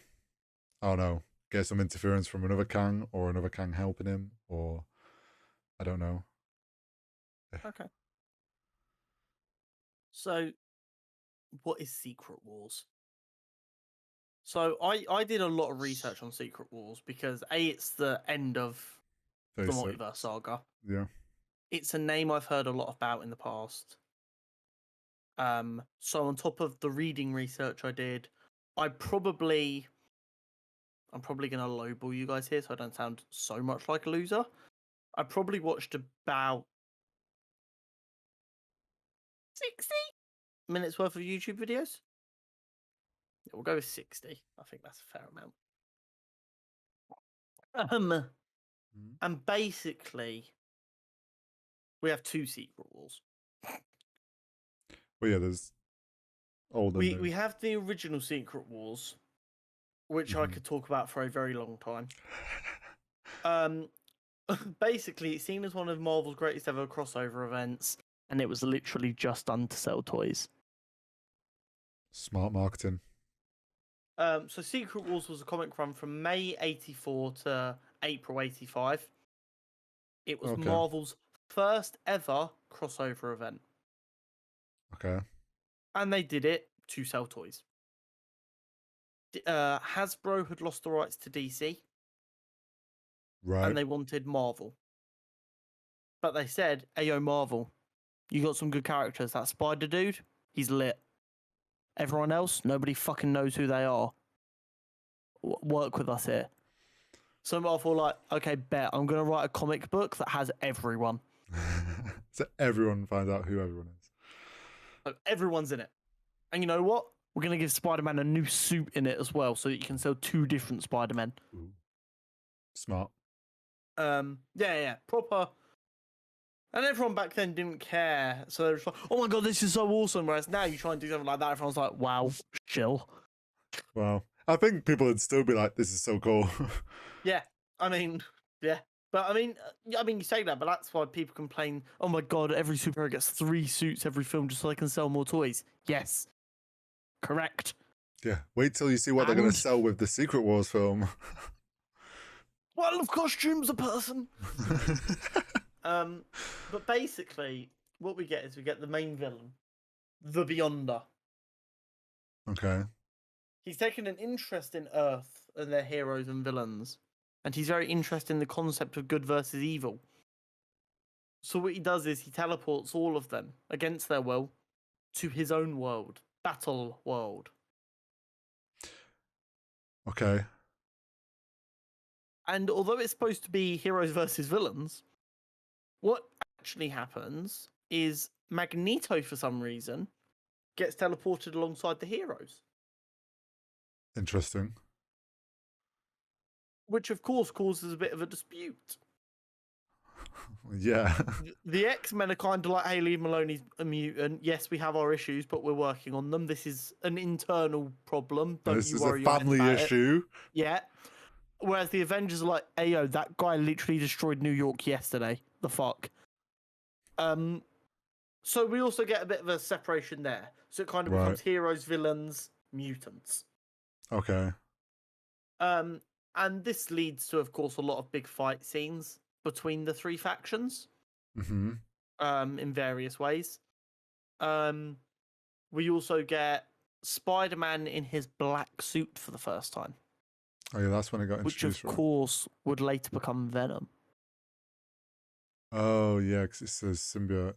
I don't know, get some interference from another Kang or another Kang helping him, or I don't know. Okay. So, what is Secret Wars? So I did a lot of research on Secret Wars because it's the end of the multiverse saga. Yeah. It's a name I've heard a lot about in the past. So on top of the reading research I did, I'm probably gonna lowball you guys here so I don't sound so much like a loser. I probably watched about 60 minutes worth of YouTube videos. Yeah, we'll go with 60. I think that's a fair amount. And basically, we have two Secret Wars. Well, yeah, there's old and We have the original Secret Wars, which I could talk about for a very long time. Basically, it's seen as one of Marvel's greatest ever crossover events, and it was literally just done to sell toys. Smart marketing. So Secret Wars was a comic run from May 84 to April 85. It was Marvel's first ever crossover event. Okay. And they did it to sell toys. Hasbro had lost the rights to DC. Right. And they wanted Marvel. But they said, hey, yo, Marvel, you got some good characters. That Spider dude, he's lit. Everyone else, nobody fucking knows who they are. Work with us here. So Marvel were like, okay, bet. I'm going to write a comic book that has everyone. So everyone finds out who everyone is. So everyone's in it. And you know what? We're going to give Spider-Man a new suit in it as well so that you can sell two different Spider-Men. Ooh. Smart. Yeah. Proper. And everyone back then didn't care. So they were like, oh my God, this is so awesome. Whereas now you try and do something like that, everyone's like, wow, chill. Wow. I think people would still be like, this is so cool. Yeah. I mean, yeah. But I mean, you say that, but that's why people complain, oh my God, every superhero gets 3 suits every film just so they can sell more toys. Yes. Correct. Yeah. Wait till you see what they're going to sell with the Secret Wars film. 12 costumes a person. But basically, what we get is we get the main villain, the Beyonder. Okay. He's taken an interest in Earth and their heroes and villains, and he's very interested in the concept of good versus evil. So what he does is he teleports all of them against their will to his own world, Battle World. Okay. And although it's supposed to be heroes versus villains, what actually happens is Magneto, for some reason, gets teleported alongside the heroes. Interesting. Which, of course, causes a bit of a dispute. Yeah. The X-Men are kind of like, hey, leave Maloney's a mutant. Yes, we have our issues, but we're working on them. This is an internal problem. Don't this you is worry a family issue. Yeah. Whereas the Avengers are like, hey, yo, that guy literally destroyed New York yesterday. The fuck? So we also get a bit of a separation there. So it kind of becomes heroes, villains, mutants. Okay. And this leads to, of course, a lot of big fight scenes between the 3 factions. In various ways. We also get Spider-Man in his black suit for the first time. Oh yeah, that's when it got introduced. Which, of course, would later become Venom. Oh yeah, because it says symbiote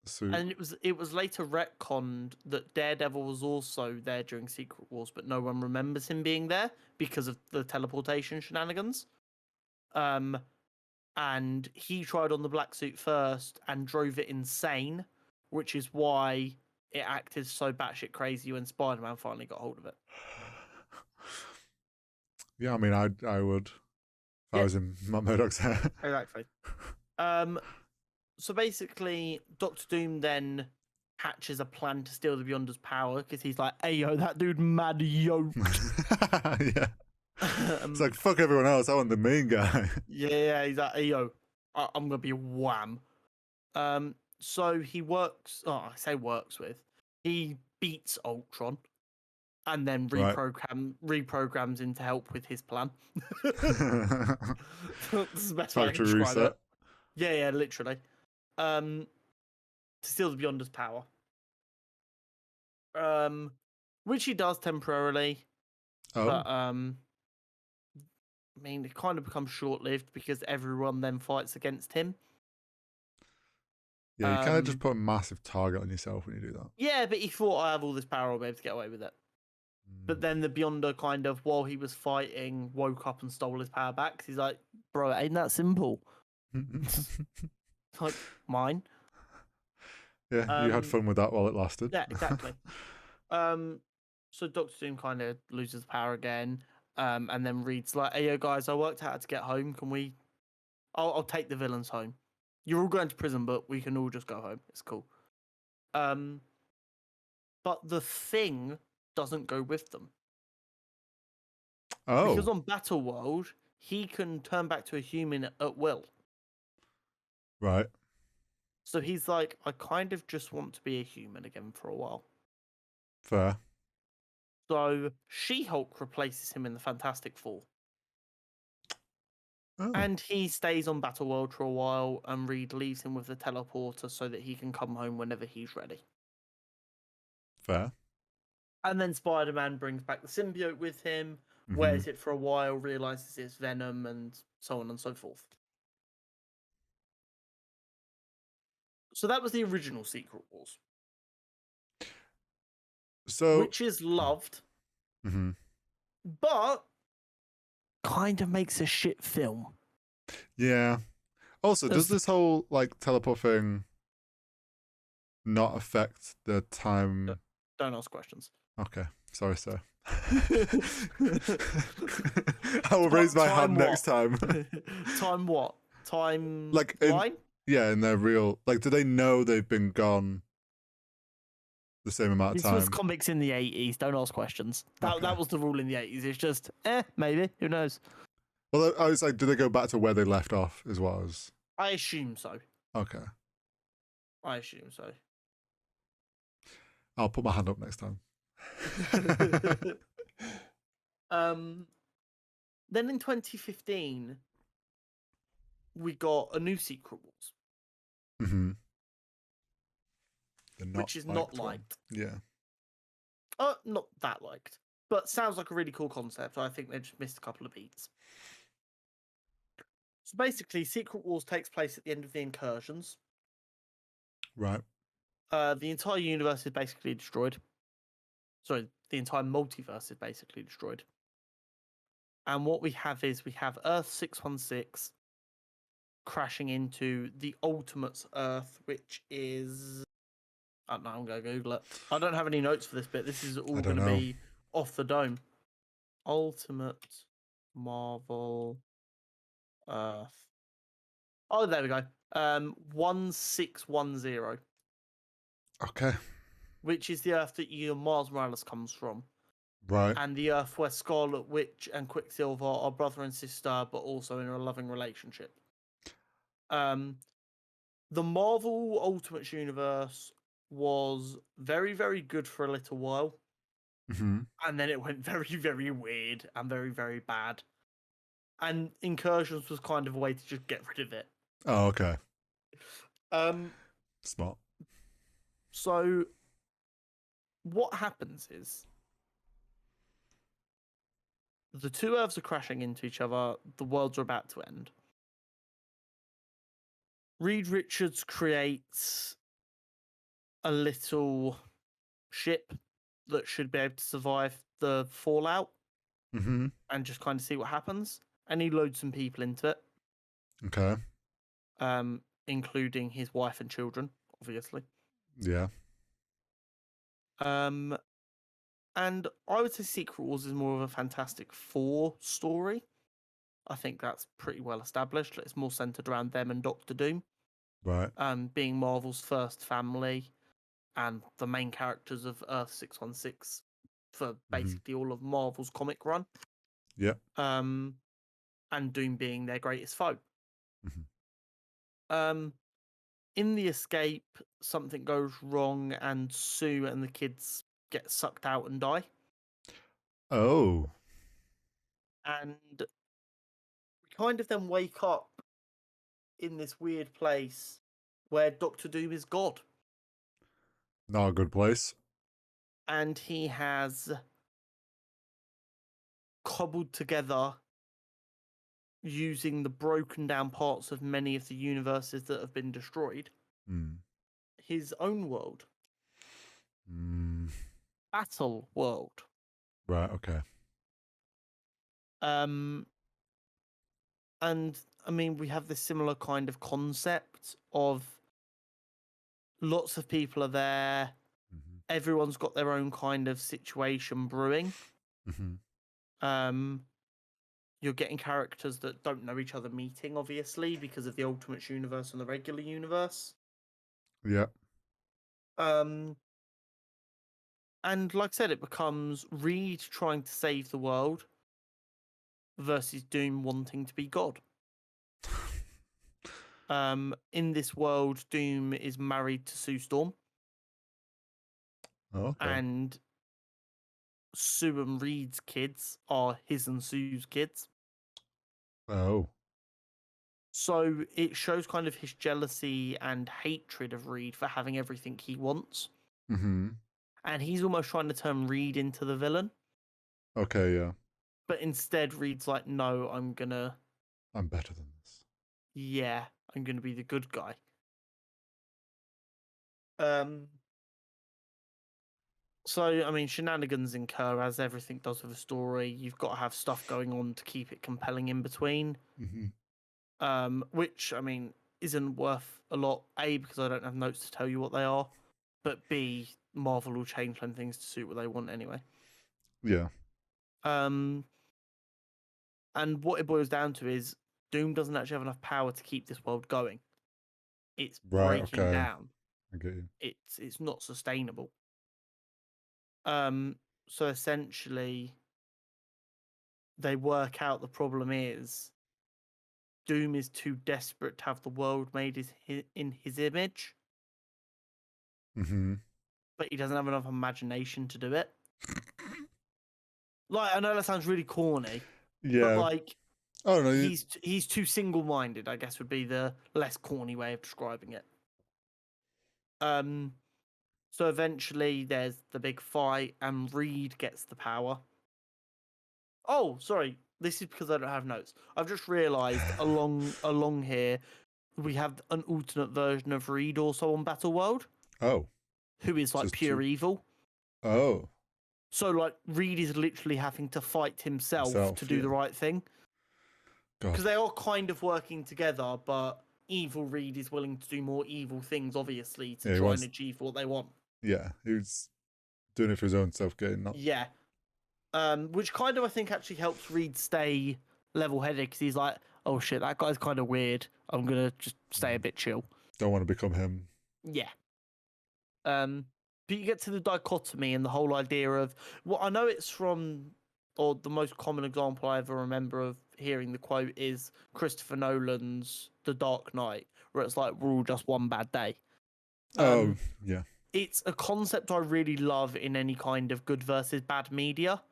suit. And it was later retconned that Daredevil was also there during Secret Wars, but no one remembers him being there because of the teleportation shenanigans. and he tried on the black suit first and drove it insane, which is why it acted so batshit crazy when Spider-Man finally got hold of it. Yeah, I mean, I would if I was in Matt Murdock's hair. Exactly. So basically, Doctor Doom then hatches a plan to steal the Beyonder's power because he's like, "Hey yo, that dude mad yoked." Yeah. It's like, fuck everyone else. I want the main guy. Yeah, he's like, "Hey yo, I'm gonna be wham." So he works. Oh, I say works with. He beats Ultron, and then reprograms him to help with his plan. This is the best way I can Factory describe reset. it. Yeah, literally. To steal the Beyonder's power. Which he does temporarily, but I mean, it kind of becomes short-lived because everyone then fights against him. Yeah, you kind of just put a massive target on yourself when you do that. Yeah, but he thought, I have all this power, I'll be able to get away with it. But then the Beyonder kind of, while he was fighting, woke up and stole his power back. He's like, bro, it ain't that simple. Like, mine. Yeah, you had fun with that while it lasted. Yeah, exactly. So Doctor Doom kind of loses power again, and then Reed's like, "Hey, yo, guys, I worked out how to get home. Can we? I'll take the villains home. You're all going to prison, but we can all just go home. It's cool." But the Thing doesn't go with them. Oh, because on Battle World, he can turn back to a human at will. right. So he's like, I kind of just want to be a human again for a while. Fair. So She-Hulk replaces him in the Fantastic Four. Oh, And he stays on Battle World for a while, and Reed leaves him with the teleporter so that he can come home whenever he's ready. fair. And then Spider-Man brings back the symbiote with him, wears it for a while, realizes it's Venom, and so on and so forth. So that was the original Secret Wars. So, which is loved, but kind of makes a shit film. Yeah. Also, does this whole like teleport thing not affect the time? Don't ask questions. Okay, sorry, sir. I will raise my hand next time. Time what? Time like line? Yeah, in their real, like, do they know they've been gone the same amount of time? This was comics in the 80s. Don't ask questions. That was the rule in the 80s. It's just, maybe. Who knows? Well, I was like, do they go back to where they left off as well as? I assume so. Okay. I assume so. I'll put my hand up next time. Then in 2015, we got a new Secret Wars. Which is not liked. Yeah. Not that liked. But sounds like a really cool concept. I think they just missed a couple of beats. So basically, Secret Wars takes place at the end of the Incursions. Right. The entire universe is basically destroyed. Sorry, the entire multiverse is basically destroyed. And what we have is Earth 616 crashing into the Ultimate's Earth, which is... I don't know, I'm going to Google it. I don't have any notes for this bit. This is all going to be off the dome. Ultimate Marvel Earth. Oh, there we go. 1610. Okay. Which is the Earth that Miles Morales comes from. Right. And the Earth where Scarlet Witch and Quicksilver are brother and sister, but also in a loving relationship. The Marvel Ultimate Universe was very, very good for a little while. And then it went very, very weird and very, very bad. And Incursions was kind of a way to just get rid of it. Oh, okay. Smart. So, what happens is the two Earths are crashing into each other. The worlds are about to end. Reed Richards creates a little ship that should be able to survive the fallout and just kind of see what happens. And he loads some people into it. Okay. Including his wife and children, obviously. Yeah. And I would say Secret Wars is more of a Fantastic Four story. I think that's pretty well established. It's more centered around them and Doctor Doom, Right. being Marvel's first family and the main characters of Earth 616 for basically all of Marvel's comic run. Yeah. And Doom being their greatest foe. Mm-hmm. In the escape, something goes wrong and Sue and the kids get sucked out and die. Oh. And we kind of then wake up in this weird place where Doctor Doom is God. Not a good place. And he has cobbled together, using the broken down parts of many of the universes that have been destroyed, his own world. Battle world. Right, okay. And I mean, we have this similar kind of concept of lots of people are there. Everyone's got their own kind of situation brewing. You're getting characters that don't know each other meeting, obviously, because of the Ultimates universe and the regular universe. Yeah. And like I said, it becomes Reed trying to save the world versus Doom wanting to be God. In this world, Doom is married to Sue Storm. Okay. And Sue and Reed's kids are his and Sue's kids. Oh. So it shows kind of his jealousy and hatred of Reed for having everything he wants. And he's almost trying to turn Reed into the villain. Okay, yeah. But instead, Reed's like, no, I'm better than this. Yeah, I'm gonna be the good guy. So, I mean, shenanigans incur as everything does with a story. You've got to have stuff going on to keep it compelling in between. Which, I mean, isn't worth a lot. A, because I don't have notes to tell you what they are. But B, Marvel will change when things to suit what they want anyway. Yeah. And what it boils down to is Doom doesn't actually have enough power to keep this world going. It's breaking down. I get you. It's not sustainable. So essentially, they work out the problem is Doom is too desperate to have the world made in his image. But he doesn't have enough imagination to do it. Like, I know that sounds really corny. Yeah. But like, I don't know. He's too single-minded, I guess would be the less corny way of describing it. So eventually there's the big fight and Reed gets the power. Oh, sorry. This is because I don't have notes. I've just realised along here we have an alternate version of Reed also on Battle World. Oh. Who is like Just pure evil. Oh. So like Reed is literally having to fight himself to do the right thing. Because they are kind of working together, but evil Reed is willing to do more evil things, obviously, to try and achieve what they want. Yeah, he's doing it for his own self-gain, not... Yeah. Which kind of, I think, actually helps Reed stay level-headed, because he's like, oh shit, that guy's kind of weird. I'm going to just stay a bit chill. Don't want to become him. Yeah. But you get to the dichotomy and the whole idea of... Well, I know it's from... Or the most common example I ever remember of hearing the quote is Christopher Nolan's The Dark Knight, where it's like, we're all just one bad day. Yeah. It's a concept I really love in any kind of good versus bad media,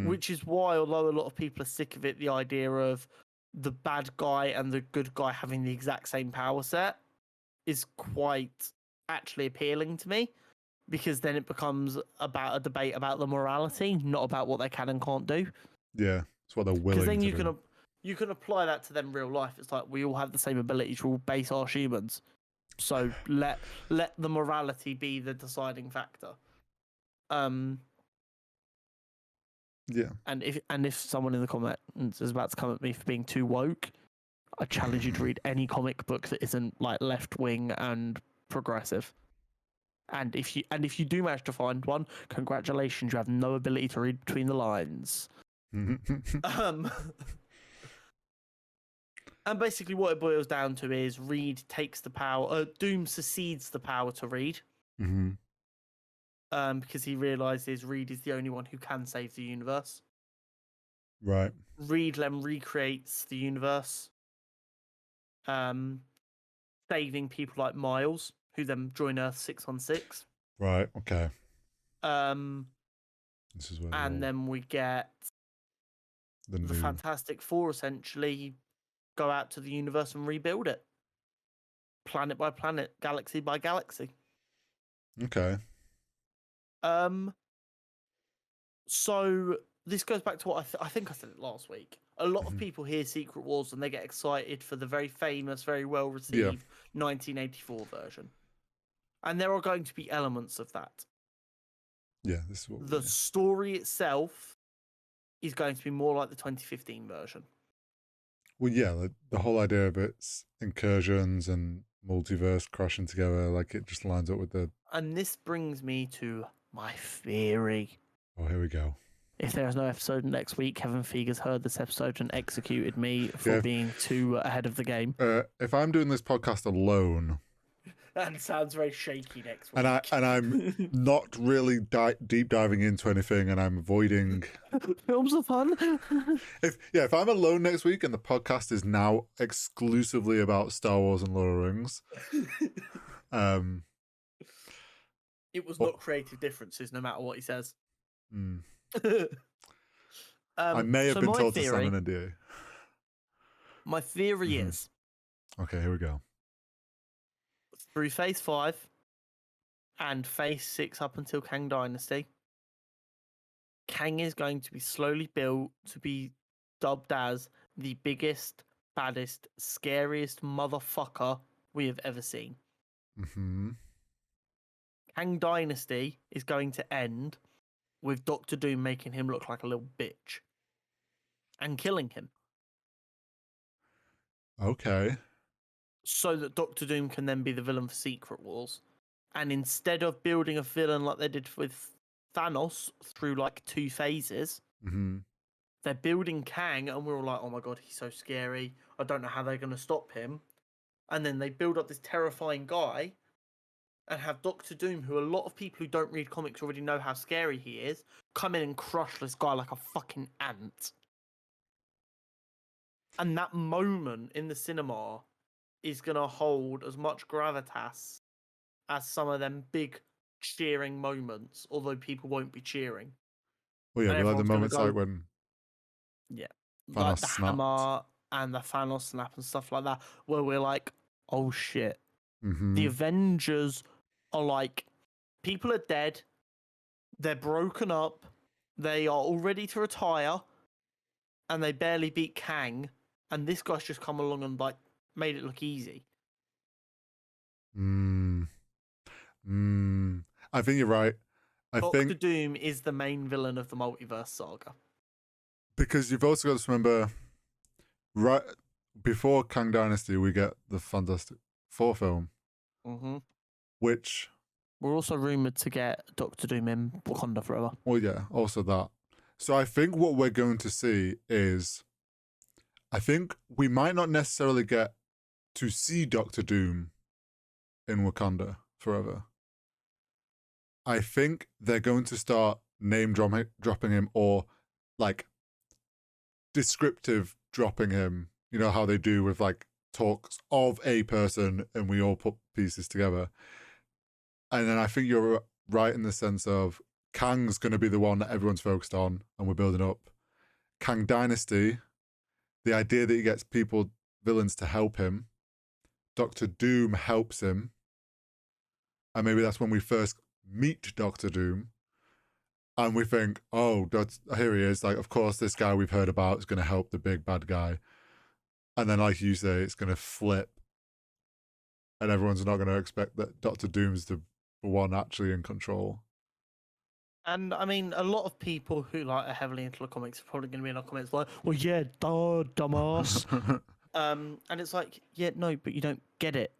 which is why, although a lot of people are sick of it, the idea of the bad guy and the good guy having the exact same power set is quite actually appealing to me. Because then it becomes about a debate about the morality, not about what they can and can't do. Yeah, it's what they're willing to do. Because then you can apply that to them real life. It's like we all have the same abilities. We're all base arse humans. So let the morality be the deciding factor. Yeah. And if someone in the comments is about to come at me for being too woke, I challenge you to read any comic book that isn't like left wing and progressive. And if you do manage to find one, congratulations, you have no ability to read between the lines. And basically what it boils down to is Reed takes the power, Doom succeeds the power to Reed. Because he realizes Reed is the only one who can save the universe. Right. Reed then recreates the universe, saving people like Miles, who then join Earth 616. Right. Okay. This is where and then we get the Fantastic Four essentially go out to the universe and rebuild it, planet by planet, galaxy by galaxy. Okay. So this goes back to what I think I said it last week. A lot of people hear Secret Wars and they get excited for the very famous, very well received 1984 version, and there are going to be elements of that. Yeah, this is what the story itself is going to be more like the 2015 version. Well, yeah, the whole idea of its incursions and multiverse crashing together, like it just lines up with the. And this brings me to my theory. Oh, here we go. If there is no episode next week, Kevin Feger's heard this episode and executed me for being too ahead of the game. If I'm doing this podcast alone, that sounds very shaky next week. And I'm not really deep diving into anything, and I'm avoiding. Films are fun. If I'm alone next week and the podcast is now exclusively about Star Wars and Lord of the Rings, it was not creative differences, no matter what he says. I may have been told to sign an NDA. My theory is. Okay, here we go. Through Phase 5 and Phase 6 up until Kang Dynasty, Kang is going to be slowly built to be dubbed as the biggest, baddest, scariest motherfucker we have ever seen. Kang Dynasty is going to end with Dr. Doom making him look like a little bitch and killing him. Okay. So that Dr. Doom can then be the villain for Secret Wars. And instead of building a villain like they did with Thanos through like 2 phases, they're building Kang, and we're all like, oh my god, he's so scary. I don't know how they're going to stop him. And then they build up this terrifying guy and have Dr. Doom, who a lot of people who don't read comics already know how scary he is, come in and crush this guy like a fucking ant. And that moment in the cinema is going to hold as much gravitas as some of them big cheering moments, although people won't be cheering. Well, yeah, like the moments like when Thanos like the snapped. Hammer and the Thanos snap and stuff like that, where we're like, oh shit. The Avengers are like, people are dead, they're broken up, they are all ready to retire, and they barely beat Kang, and this guy's just come along and like made it look easy. I think you're right. Doctor Doom is the main villain of the multiverse saga. Because you've also got to remember, right before Kang Dynasty, we get the Fantastic Four film, which we're also rumored to get Doctor Doom in Wakanda Forever. Well, yeah, also that. So I think what we're going to see is, I think we might not necessarily get to see Doctor Doom in Wakanda Forever. I think they're going to start name dropping him, or like descriptive dropping him. You know how they do with like talks of a person and we all put pieces together. And then I think you're right in the sense of Kang's going to be the one that everyone's focused on and we're building up. Kang Dynasty, the idea that he gets villains to help him. Doctor Doom helps him. And maybe that's when we first meet Doctor Doom. And we think, oh, here he is. Like, of course, this guy we've heard about is going to help the big bad guy. And then, like you say, it's going to flip. And everyone's not going to expect that Doctor Doom's the one actually in control. And I mean, a lot of people who like are heavily into the comics are probably going to be in our comments like, well, yeah, duh, dumbass. And it's like, yeah, no, but you don't get it.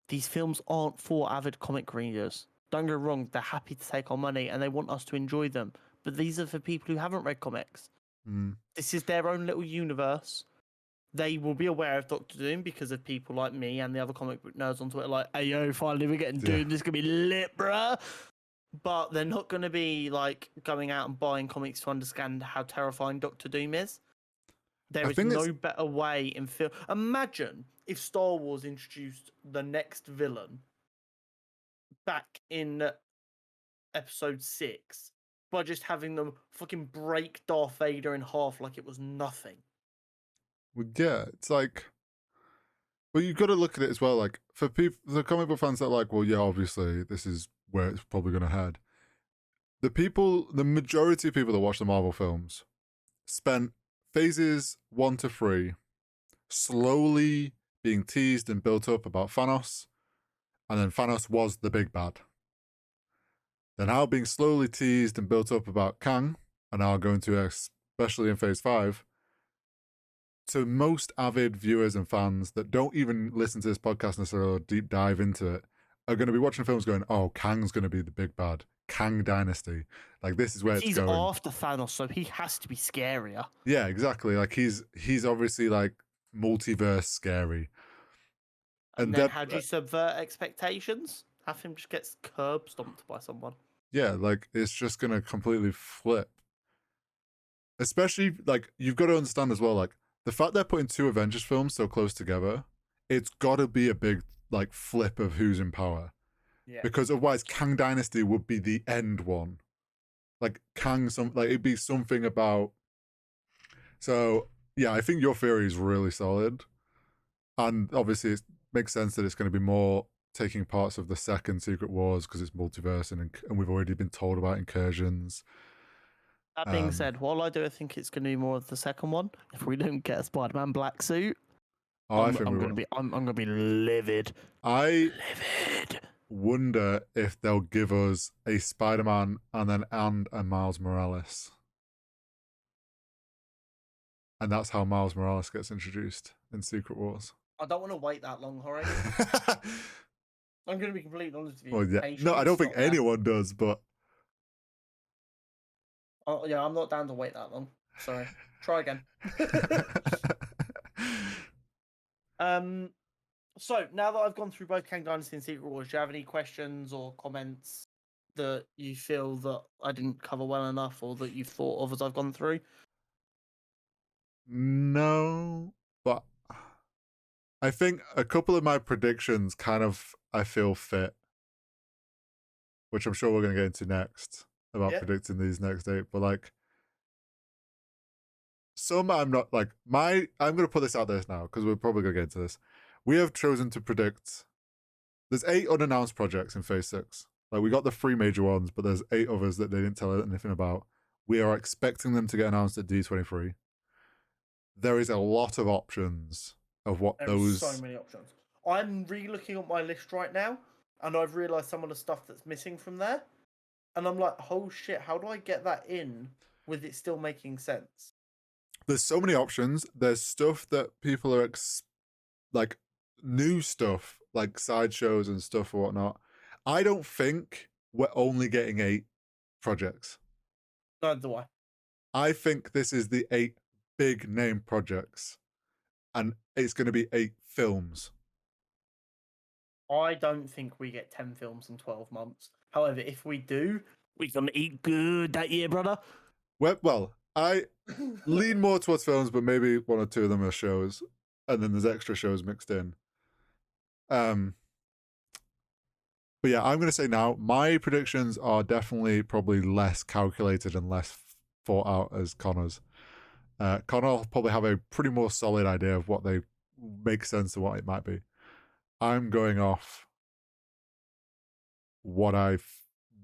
These films aren't for avid comic readers. Don't get wrong, they're happy to take our money and they want us to enjoy them. But these are for people who haven't read comics. This is their own little universe. They will be aware of Doctor Doom because of people like me and the other comic book nerds on Twitter, like, hey, yo, finally we're getting Doom. This is going to be lit, bruh. But they're not going to be like going out and buying comics to understand how terrifying Doctor Doom is. There is no better way in film. Imagine if Star Wars introduced the next villain back in episode 6 by just having them fucking break Darth Vader in half like it was nothing. Well, yeah, it's like, well, you've got to look at it as well. Like, for people, the comic book fans that are like, well, yeah, obviously this is where it's probably going to head. The majority of people that watch the Marvel films spent phases 1 to 3 slowly being teased and built up about Thanos, and then Thanos was the big bad. They're now being slowly teased and built up about Kang, and now going to, especially in phase 5, to most avid viewers and fans that don't even listen to this podcast necessarily or deep dive into it, are going to be watching films going, oh, Kang's going to be the big bad. Kang Dynasty. Like, this is where it's going. He's after Thanos, so he has to be scarier. Yeah, exactly. Like, he's obviously, like, multiverse scary. And then how do you subvert expectations? Have him just get curb stomped by someone. Yeah, like, it's just going to completely flip. Especially, like, you've got to understand as well, like, the fact they're putting 2 Avengers films so close together, it's got to be a big, like, flip of who's in power. Yeah. Because otherwise, Kang Dynasty would be the end one. Like, it'd be something about... So, yeah, I think your theory is really solid. And obviously, it makes sense that it's going to be more taking parts of the second Secret Wars because it's multiverse and we've already been told about incursions. That being said, while I do think it's going to be more of the second one, if we don't get a Spider-Man black suit, I'm going to be livid. Livid. Wonder if they'll give us a Spider-Man and a Miles Morales. And that's how Miles Morales gets introduced in Secret Wars. I don't want to wait that long, Jorge. I'm going to be completely honest with you. Well, yeah. No, I don't think anyone does, but... Oh, yeah, I'm not down to wait that long. Sorry. Try again. So, now that I've gone through both Kang Dynasty and Secret Wars, do you have any questions or comments that you feel that I didn't cover well enough or that you've thought of as I've gone through? No, but I think a couple of my predictions kind of, I feel, fit, which I'm sure we're going to get into next about predicting these next 8. But, like, some I'm not, like, I'm going to put this out there now because we're probably going to get into this. We have chosen to predict, there's 8 unannounced projects in phase 6. Like, we got the 3 major ones, but there's 8 others that they didn't tell anything about. We are expecting them to get announced at D23. There is a lot of options of what those... so many options. I'm re-looking at my list right now, and I've realised some of the stuff that's missing from there. And I'm like, oh shit, how do I get that in with it still making sense? There's so many options. There's stuff that people are... like, new stuff, like sideshows and stuff or whatnot. I don't think we're only getting 8 projects. Neither do I. I think this is the 8 big name projects, and it's going to be 8 films. I don't think we get 10 films in 12 months. However, if we do, we're going to eat good that year, brother. Well, I lean more towards films, but maybe 1 or 2 of them are shows, and then there's extra shows mixed in. But yeah, I'm going to say now, my predictions are definitely probably less calculated and less thought out as Connor's. Connor will probably have a pretty more solid idea of what they make sense of what it might be. I'm going off what I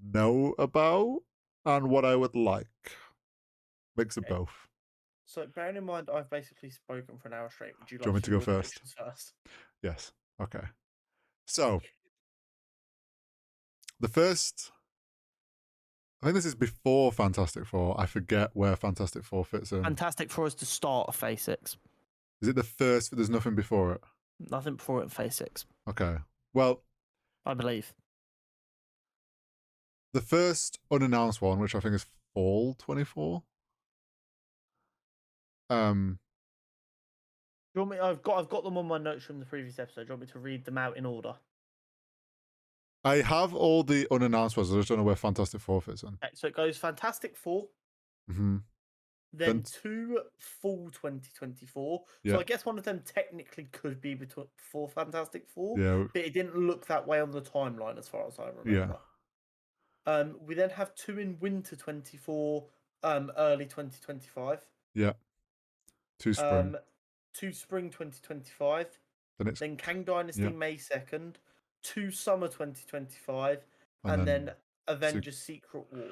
know about and what I would like. Mix of both. So bearing in mind I've basically spoken for an hour straight, would you like Do you want me to go first? Yes. Okay. So the first, I think this is before Fantastic Four. I forget where Fantastic Four fits in. Fantastic Four is the start of phase 6. Is it the first? There's nothing before it. Nothing before it in Phase 6. Okay. Well, I believe. the first unannounced one, which I think is fall 24. Do you want me? I've got them on my notes from the previous episode. Do you want me to read them out in order? I have all the unannounced ones. I just don't know where Fantastic Four fits in. Okay, so it goes Fantastic Four, Mm-hmm. then two full 2024. Yeah. So I guess one of them technically could be before Fantastic Four, Yeah. but it didn't look that way on the timeline as far as I remember. Yeah. We then have two in winter 24, early 2025. Yeah. Two spring. Two spring 2025. Then Kang Dynasty May 2nd, two summer 2025, and then Avengers Secret War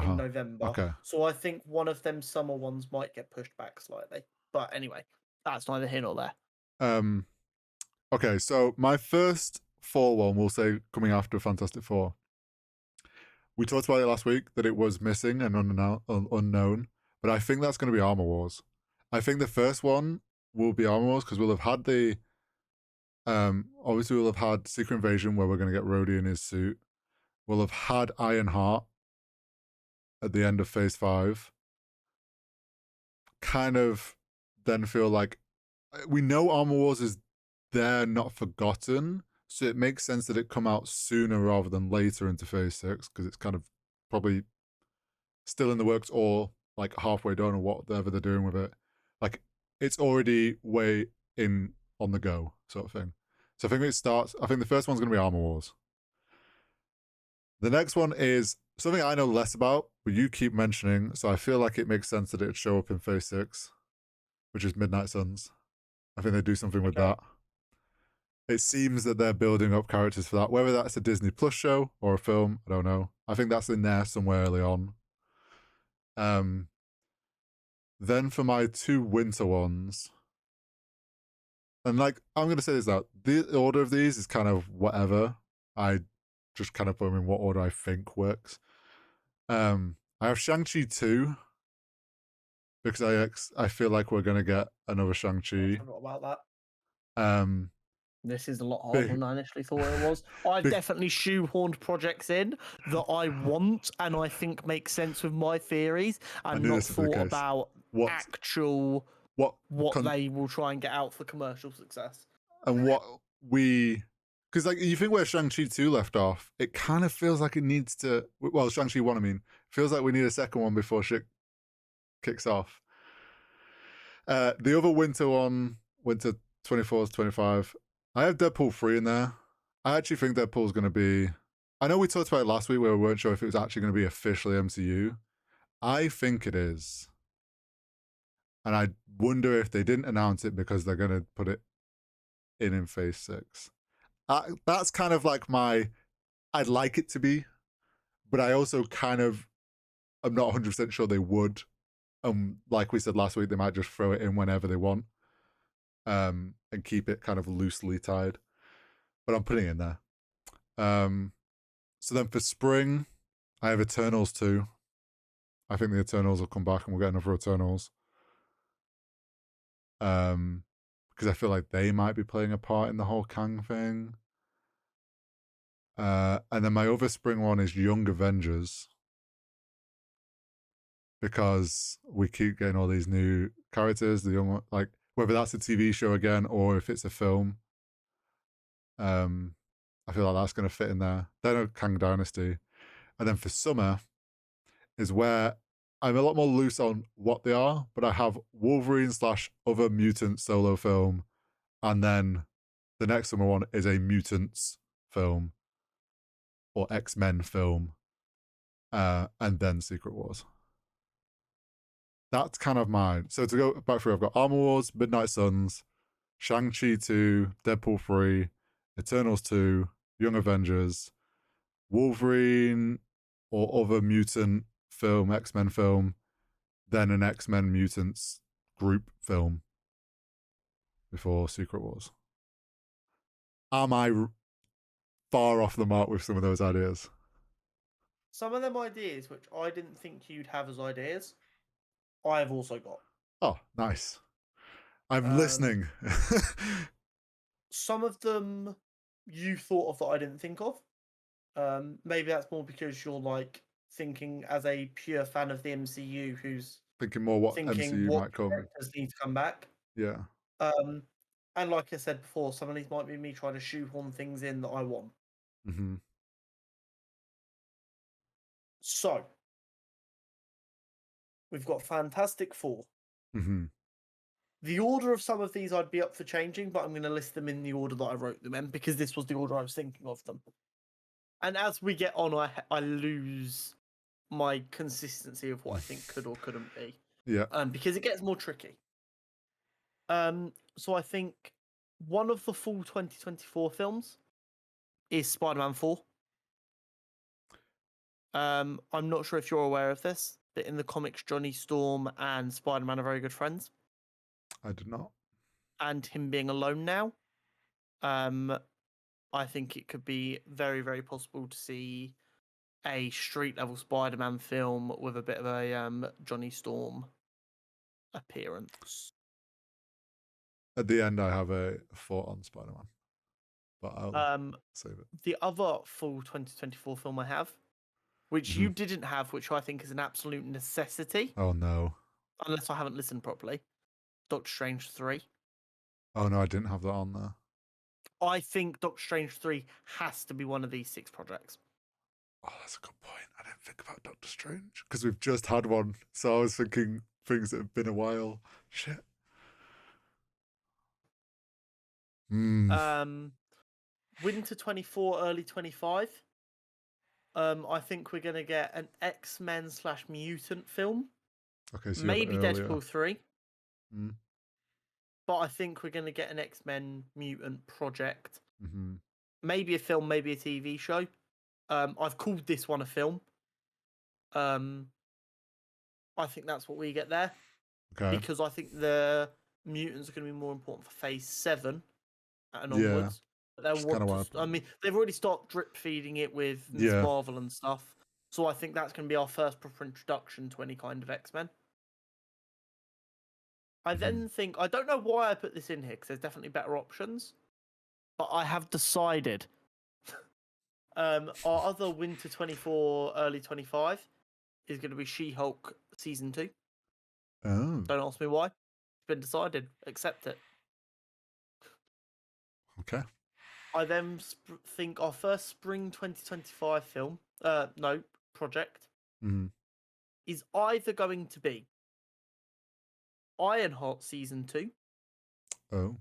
in November. Okay. So I think one of them summer ones might get pushed back slightly. But anyway, that's neither here nor there. Okay, so my first fall one, we'll say coming after Fantastic Four. We talked about it last week that it was missing and unknown, but I think that's going to be Armor Wars. I think the first one will be Armor Wars because we'll have had the obviously we'll have had Secret Invasion where we're going to get Rhodey in his suit. We'll have had Ironheart at the end of Phase 5. Kind of then feel like we know Armor Wars is there, not forgotten, so it makes sense that it come out sooner rather than later into Phase 6 because it's kind of probably still in the works or like halfway done or whatever they're doing with it. Like it's already way in on the go sort of thing. So I think the first one's going to be Armor Wars. The next one is something I know less about, but you keep mentioning, so I feel like it makes sense that it'd show up in Phase 6, which is Midnight Suns. I think they do something with that. It seems that they're building up characters for that. Whether that's a Disney Plus show or a film, I don't know. I think that's in there somewhere early on. Then for my two winter ones, and like I'm going to say this now, the order of these is kind of whatever. I just kind of put them in what order I think works. I have Shang-Chi 2 because I feel like we're going to get another Shang-Chi. I forgot about that. This is a lot harder than I initially thought it was. I've definitely shoehorned projects in that I want and I think make sense with my theories and not thought about what they will try and get out for commercial success. And because like you think where Shang-Chi 2 left off, it kind of feels like it needs to, well, Shang-Chi 1, I mean, feels like we need a second one before shit kicks off. The other winter one, winter 24 to 25, I have Deadpool 3 in there. I actually think Deadpool's going to be, I know we talked about it last week where we weren't sure if it was actually going to be officially MCU. I think it is. And I wonder if they didn't announce it because they're going to put it in Phase 6. That's kind of like I'd like it to be, but I also kind of, I'm not 100% sure they would. Like we said last week, they might just throw it in whenever they want. And keep it kind of loosely tied. But I'm putting it in there. So then for spring, I have Eternals 2. I think the Eternals will come back and we'll get another Eternals. Because I feel like they might be playing a part in the whole Kang thing. And then my other spring one is Young Avengers. Because we keep getting all these new characters, the young, like whether that's a TV show again or if it's a film. I feel like that's going to fit in there. Then a Kang Dynasty. And then for summer is where I'm a lot more loose on what they are, but I have Wolverine / other mutant solo film. And then the next summer one is a mutants film or X-Men film. And then Secret Wars. That's kind of mine. So to go back through, I've got Armor Wars, Midnight Suns, Shang-Chi 2, Deadpool 3, Eternals 2, Young Avengers, Wolverine or other mutant film, X-Men film, then an X-Men Mutants group film before Secret Wars. Am I far off the mark with some of those ideas? Some of them ideas, which I didn't think you'd have as ideas, I have also got. Oh, nice. I'm listening. Some of them you thought of that I didn't think of. Maybe that's more because you're like thinking as a pure fan of the MCU who's Thinking more what thinking MCU what might come. characters need to come back. Yeah. And like I said before, some of these might be me trying to shoehorn things in that I want. Mm-hmm. So we've got Fantastic Four. Mm-hmm. The order of some of these I'd be up for changing, but I'm going to list them in the order that I wrote them in because this was the order I was thinking of them. And as we get on, I lose my consistency of what I think could or couldn't be. Yeah. Because it gets more tricky. So I think one of the full 2024 films is Spider-Man 4. I'm not sure if you're aware of this, but in the comics, Johnny Storm and Spider-Man are very good friends. I did not. And him being alone now, I think it could be very, very possible to see a street-level Spider-Man film with a bit of a Johnny Storm appearance. At the end, I have a thought on Spider-Man, but I'll save it. The other full 2024 film I have, which you didn't have, which I think is an absolute necessity. Oh no! Unless I haven't listened properly. Doctor Strange 3. Oh no, I didn't have that on there. I think Doctor Strange 3 has to be one of these 6 projects. Oh, that's a good point. I didn't think about Doctor Strange because we've just had one, so I was thinking things that have been a while. Shit. Winter 24, early 25. I think we're gonna get an X-Men / mutant film. Okay, so maybe Deadpool 3. Mm. But I think we're gonna get an X-Men mutant project. Mm-hmm. Maybe a film, maybe a TV show. I've called this one a film. I think that's what we get there. Okay. Because I think the mutants are going to be more important for Phase 7 and onwards. But I mean, they've already started drip feeding it with Ms. Marvel and stuff. So I think that's going to be our first proper introduction to any kind of X-Men. I then think, I don't know why I put this in here, because there's definitely better options. But I have decided our other Winter 24, early 25 is going to be She-Hulk Season 2. Oh. Don't ask me why. It's been decided. Accept it. Okay. I then think our first spring 2025 film, project, is either going to be Ironheart Season 2. Oh.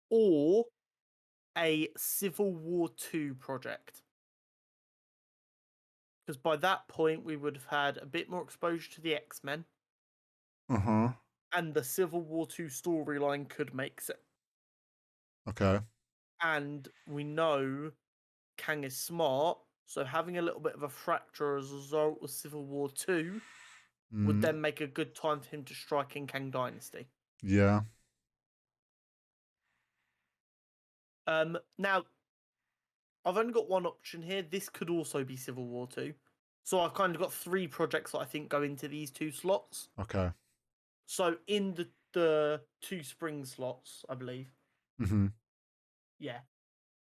Or a Civil War 2 project. Because by that point, we would have had a bit more exposure to the X-Men. Uh-huh. And the Civil War 2 storyline could make sense. Okay. And we know Kang is smart, so having a little bit of a fracture as a result of Civil War 2 would then make a good time for him to strike in Kang Dynasty. Yeah. Now, I've only got one option here. This could also be Civil War 2. So I've kind of got 3 projects that I think go into these 2 slots. Okay. So in the 2 spring slots, I believe. Yeah.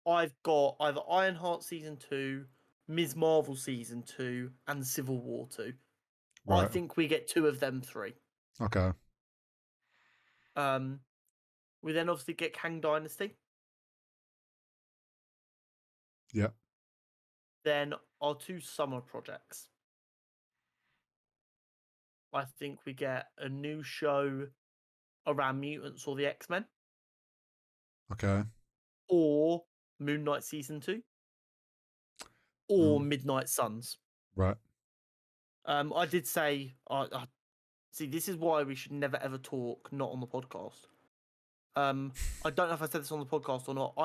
I've got either Ironheart Season 2, Ms. Marvel Season 2, and Civil War 2. Right. I think we get 2 of them 3. Okay. We then obviously get Kang Dynasty. Yeah. Then our 2 summer projects. I think we get a new show around mutants or the X-Men. Okay. Or Moon Knight Season 2. Or Midnight Suns. Right. I did say, see, this is why we should never ever talk not on the podcast. I don't know if I said this on the podcast or not.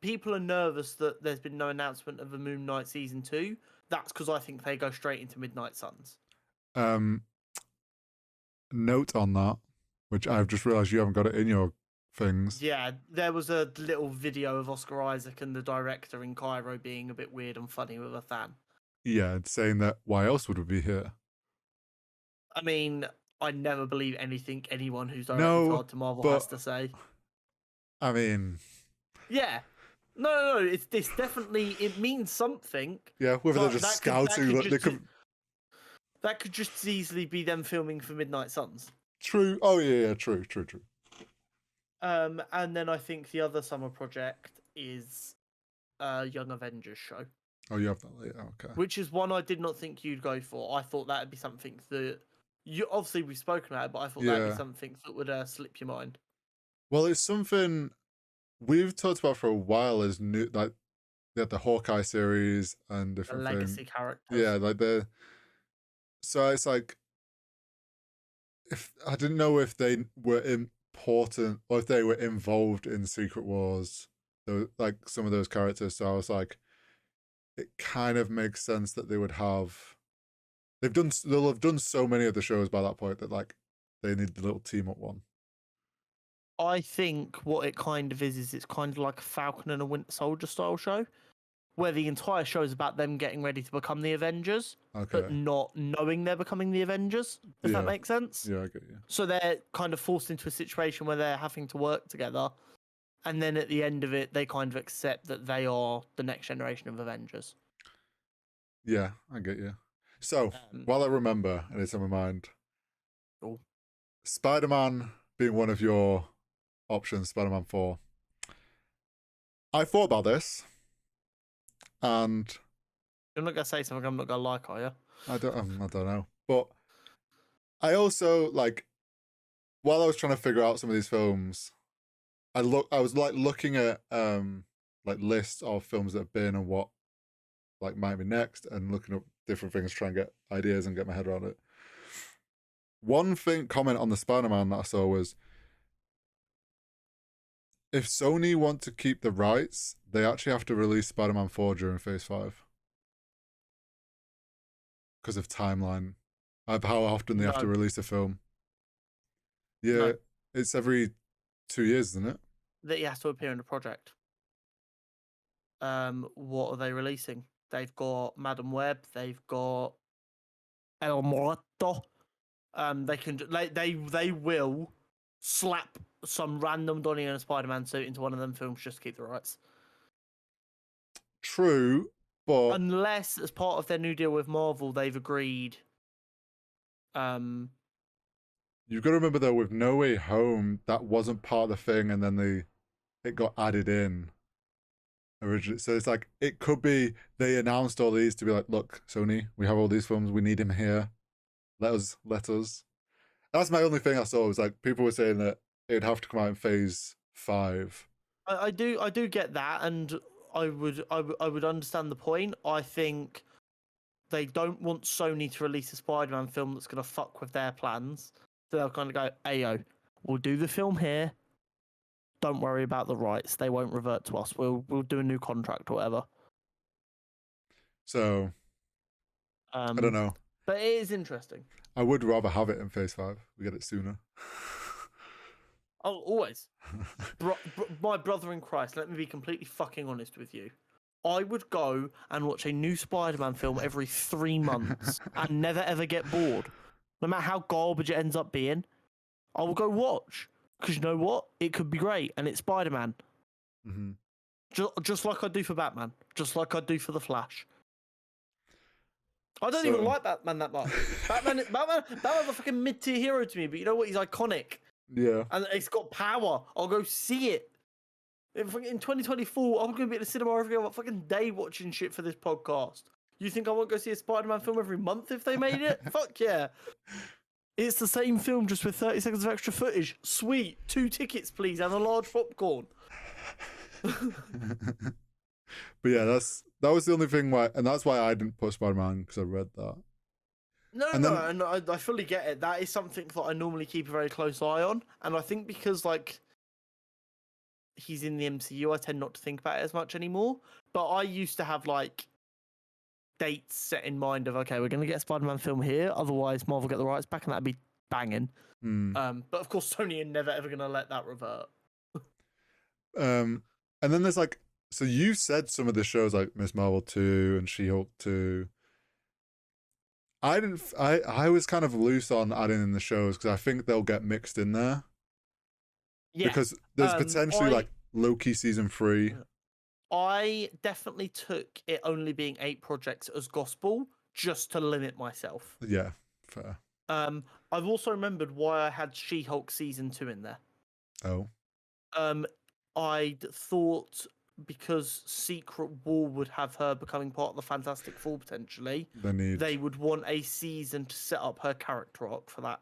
People are nervous that there's been no announcement of a Moon Knight Season 2. That's because I think they go straight into Midnight Suns. Note on that, which I've just realised you haven't got it in your things. Yeah, there was a little video of Oscar Isaac and the director in Cairo being a bit weird and funny with a fan. Yeah, saying that why else would we be here? I mean, I never believe anything anyone who's directly No, tied to Marvel but has to say. I mean, Yeah. No. It's this definitely. It means something. yeah, whether they're But just that scouting, could that could just as easily be them filming for Midnight Suns. True. Oh yeah, true. And then I think the other summer project is Young Avengers show. Oh, you have that later. Okay. Which is one I did not think you'd go for. I thought that'd be something that you obviously we've spoken about it, but I thought that'd be something that would slip your mind. Well, it's something we've talked about for a while. Is new, like they had the Hawkeye series and different legacy characters. Yeah, like the. So it's like, if I didn't know if they were important or if they were involved in Secret Wars, like some of those characters. So I was like, it kind of makes sense that they would have. They'll have done so many of the shows by that point that like they need the little team up one. I think what it kind of is it's kind of like a Falcon and a Winter Soldier style show, where the entire show is about them getting ready to become the Avengers, but not knowing they're becoming the Avengers. Does that make sense? Yeah, I get you. So they're kind of forced into a situation where they're having to work together, and then at the end of it, they kind of accept that they are the next generation of Avengers. Yeah, I get you. So, while I remember, and it's on my mind, Spider-Man being one of your options, Spider-Man 4. I thought about this, and you're not gonna say something I'm not gonna like, are you? I don't know, but I also like while I was trying to figure out some of these films, I was like looking at like lists of films that have been and what like might be next, and looking up different things, trying to get ideas and get my head around it. One comment on the Spider-Man that I saw was, if Sony want to keep the rights, they actually have to release Spider-Man 4 during Phase 5. Because of timeline. Of how often they have to release a film. Yeah, it's every 2 years, isn't it? That he has to appear in the project. What are they releasing? They've got Madam Web, they've got El Muerto. They will slap some random Donnie and a Spider-Man suit into one of them films just to keep the rights. True, but unless as part of their new deal with Marvel, they've agreed. You've got to remember though, with No Way Home, that wasn't part of the thing, and then it got added in originally. So it's like it could be they announced all these to be like, look, Sony, we have all these films, we need him here. Let us. That's my only thing I saw, was like people were saying that it'd have to come out in Phase 5. I do get that, and I would understand the point. I think they don't want Sony to release a Spider-Man film that's going to fuck with their plans. So they'll kind of go, "Ayo, we'll do the film here. Don't worry about the rights. They won't revert to us. We'll do a new contract or whatever." So I don't know. But it is interesting. I would rather have it in Phase 5. We get it sooner. Oh, always. My brother in Christ, let me be completely fucking honest with you. I would go and watch a new Spider-Man film every 3 months and never ever get bored. No matter how garbage it ends up being, I will go watch. Because you know what? It could be great, and it's Spider-Man. Mm-hmm. Just like I do for Batman. Just like I do for The Flash. I don't even like Batman that much. Batman's a fucking mid-tier hero to me, but you know what? He's iconic. Yeah. And it's got power. I'll go see it. In 2024, I'm going to be at the cinema every fucking day watching shit for this podcast. You think I won't go see a Spider-Man film every month if they made it? Fuck yeah. It's the same film just with 30 seconds of extra footage. Sweet. 2 tickets, please, and a large popcorn. But yeah, that was the only thing and that's why I didn't put Spider-Man, because I read that. And I fully get it. That is something that I normally keep a very close eye on, and I think because like he's in the MCU, I tend not to think about it as much anymore. But I used to have like dates set in mind of, okay, we're going to get a Spider-Man film here, otherwise Marvel get the rights back, and that'd be banging. But of course, Sony are never ever going to let that revert. And then there's like, so you said some of the shows like Miss Marvel 2 and She-Hulk 2. I didn't. I was kind of loose on adding in the shows because I think they'll get mixed in there Yeah. because there's potentially I like Loki season 3. I definitely took it only being 8 projects as gospel just to limit myself. Yeah, fair. I've also remembered why I had She-Hulk season 2 in there. Oh, I'd thought because Secret War would have her becoming part of the Fantastic Four potentially, they would want a season to set up her character arc for that.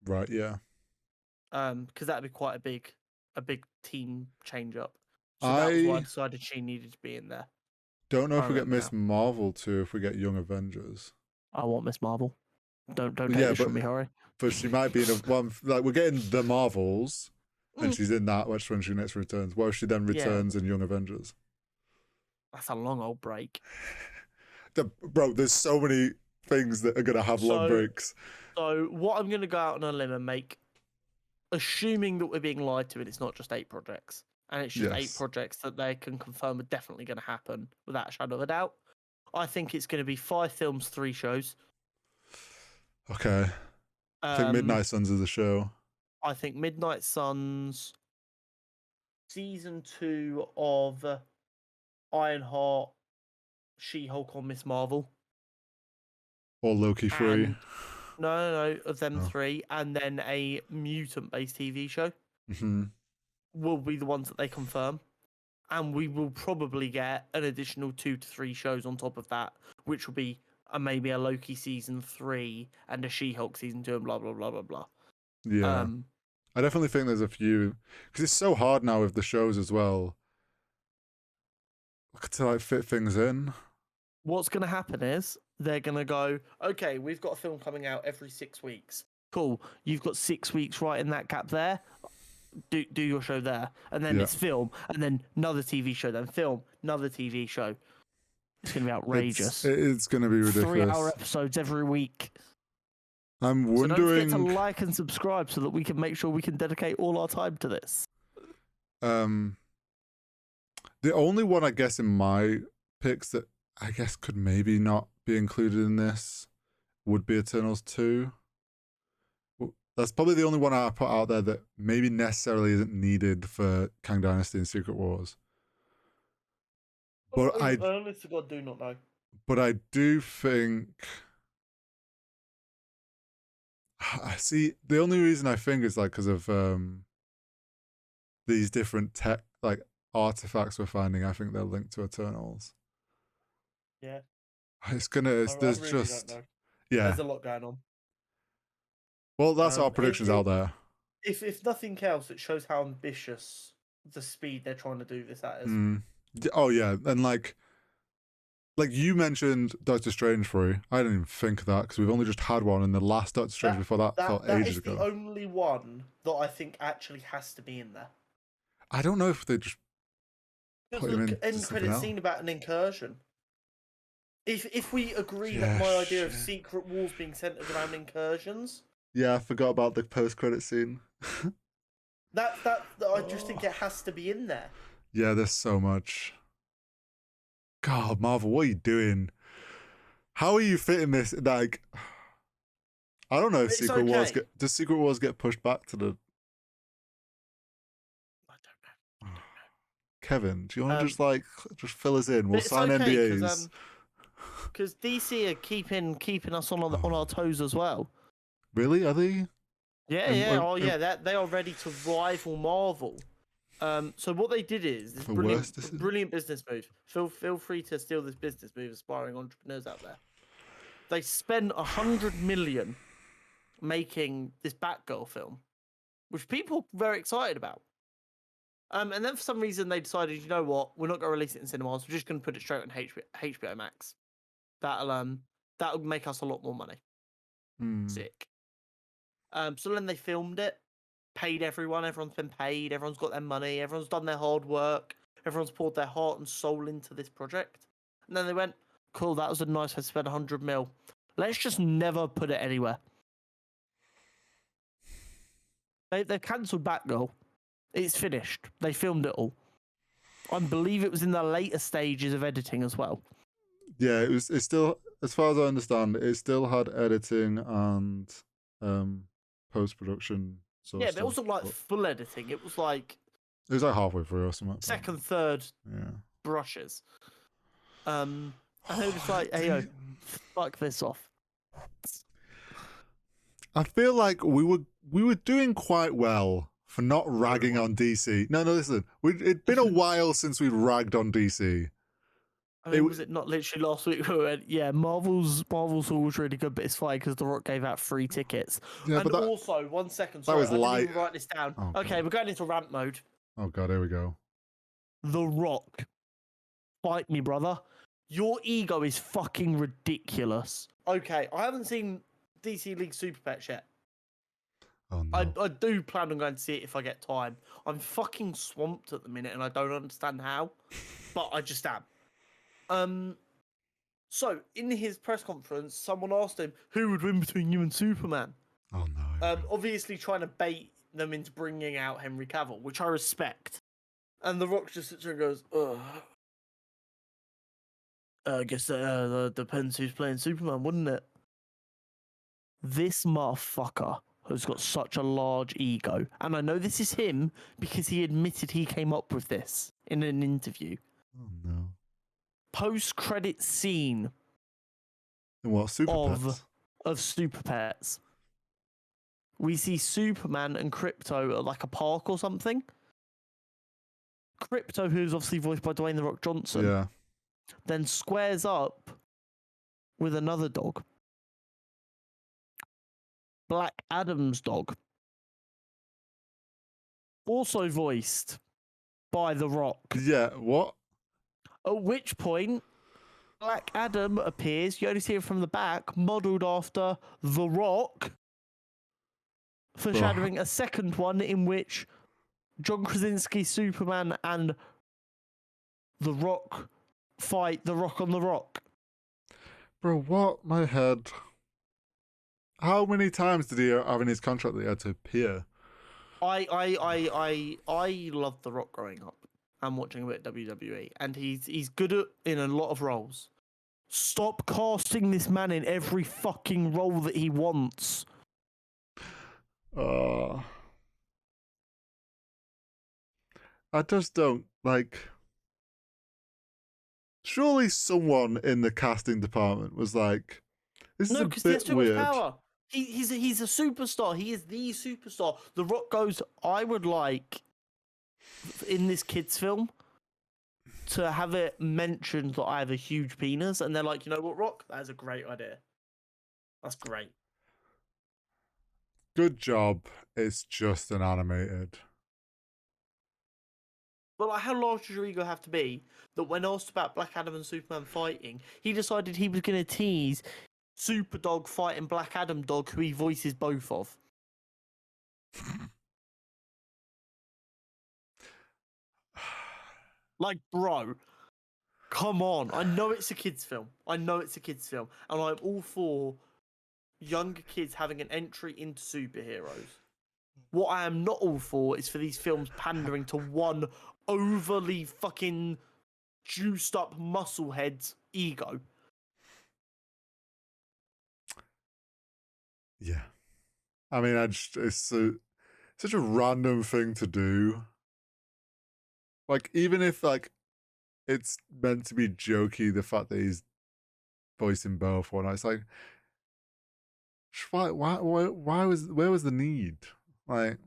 Right, yeah. Because that'd be quite a big team change up. So that was why I decided she needed to be in there. Don't know if we get Miss Marvel too, if we get Young Avengers. I want Miss Marvel. Don't take this from me, Harry. But she might be in one. Like we're getting the Marvels, and she's in that. Which when she next returns? What if she then returns in Young Avengers? That's a long old break. Bro, there's so many things that are gonna have long breaks. So what I'm gonna go out on a limb and make, assuming that we're being lied to and it's not just 8 projects, and it's just 8 projects that they can confirm are definitely going to happen without a shadow of a doubt. I think it's going to be 5 films, 3 shows. Okay. I think Midnight Suns is a show. I think Midnight Suns, season 2 of Ironheart, She-Hulk or Miss Marvel. Or Loki 3. No, of them 3, and then a mutant-based TV show. Mm-hmm. Will be the ones that they confirm, and we will probably get an additional 2 to 3 shows on top of that, which will be maybe a Loki season 3 and a She-Hulk season 2 and blah blah blah blah blah. Yeah, I definitely think there's a few because it's so hard now with the shows as well to like fit things in. What's going to happen is they're going to go, okay, we've got a film coming out every 6 weeks. Cool, you've got 6 weeks right in that gap there. Do your show there, and then it's film, and then another TV show, then film, another TV show. It's going to be outrageous. It's going to be ridiculous. 3-hour episodes every week. I'm wondering. So don't forget to like and subscribe so that we can make sure we can dedicate all our time to this. The only one I guess in my picks that I guess could maybe not be included in this would be Eternals 2. That's probably the only one I put out there that maybe necessarily isn't needed for Kang Dynasty and Secret Wars. But I honest to God do not know. But I do think I see the only reason I think is like because of these different tech like artifacts we're finding. I think they're linked to Eternals. Yeah. There's There's a lot going on. Well, that's our predictions out there. If nothing else, it shows how ambitious the speed they're trying to do this at is. Oh yeah, and like you mentioned Doctor Strange 3. I didn't even think of that because we've only just had one, and the last Doctor Strange before that felt ages ago. That is the only one that I think actually has to be in there. I don't know if they just put him in end credit scene about an incursion. If we agree that my idea of Secret Wars being centered around incursions. Yeah, I forgot about the post-credit scene. that I just think it has to be in there. Yeah, there's so much. God, Marvel, what are you doing? How are you fitting this? Like, I don't know if does Secret Wars get pushed back to the? I don't know. Kevin, do you want to just fill us in? We'll sign NDAs. Because DC are keeping us on our toes as well. Really? Are they? Yeah. They are ready to rival Marvel. So what they did is this brilliant business move. Feel free to steal this business move, aspiring entrepreneurs out there. They spent $100 million making this Batgirl film, which people are very excited about. And then for some reason they decided, you know what, we're not going to release it in cinemas. We're just going to put it straight on HBO Max. That'll make us a lot more money. Sick. So then they filmed it, paid everyone. Everyone's been paid. Everyone's got their money. Everyone's done their hard work. Everyone's poured their heart and soul into this project. And then they went, cool, that was a nice way to spend 100 mil. Let's just never put it anywhere. They've cancelled Batgirl. It's finished. They filmed it all. I believe it was in the later stages of editing as well. Yeah, it's still as far as I understand, it still had editing and post-production sort Yeah, of but it stuff. wasn't like full editing. It was like It was like halfway through or something. second, third Yeah. brushes. And they were just like, hey, yo, fuck this off. I feel like we were doing quite well for not ragging on DC. No, listen. It'd been a while since we ragged on DC. I mean, was it not literally last week we went, yeah, Marvel's was really good, but it's fine because The Rock gave out free tickets. Yeah, and but also, 1 second, that sorry, was I didn't light. even write this down. Oh, okay, God. we're going into rant mode. Oh, God, here we go. The Rock. Fight me, brother. Your ego is fucking ridiculous. Okay, I haven't seen DC League Super Pets yet. Oh, no. I do plan on going to see it if I get time. I'm fucking swamped at the minute and I don't understand how, but I just am. So, in his press conference, someone asked him, who would win between you and Superman? Oh, no. Obviously trying to bait them into bringing out Henry Cavill, which I respect. And The Rock just sits there and goes, ugh. I guess that depends who's playing Superman, wouldn't it? This motherfucker has got such a large ego. And I know this is him because he admitted he came up with this in an interview. Oh, no. Post-credit scene What, Super Pets? Of Super Pets. We see Superman and Crypto at like a park or something. Crypto, who's obviously voiced by Dwayne "The Rock" Johnson, Yeah. then squares up with another dog. Black Adam's dog. Also voiced by The Rock. Yeah, what? At which point, Black Adam appears. You only see him from the back, modelled after The Rock. Foreshadowing a second one in which John Krasinski, Superman, and The Rock fight The Rock on The Rock. Bro, what? My head. How many times did he have in his contract that he had to appear? I loved The Rock growing up and watching a bit of WWE, and he's good in a lot of roles. Stop casting this man in every fucking role that he wants. I just don't like. Surely someone in the casting department was like, "This is a bit he has too weird." much power. He's a superstar. He is the superstar. The Rock goes, I would like in this kids film to have it mentioned that I have a huge penis, and they're like, you know what, Rock? That is a great idea. That's great. Good job. It's just an animated. But like, how large does your ego have to be that when asked about Black Adam and Superman fighting, he decided he was going to tease Super Dog fighting Black Adam Dog, who he voices both of? Like, bro, come on. I know it's a kids' film. And I'm all for younger kids having an entry into superheroes. What I am not all for is for these films pandering to one overly fucking juiced up musclehead's ego. Yeah. I mean, it's such a random thing to do. Like, even if like it's meant to be jokey, the fact that he's voicing both one, it's like, where was the need? Like,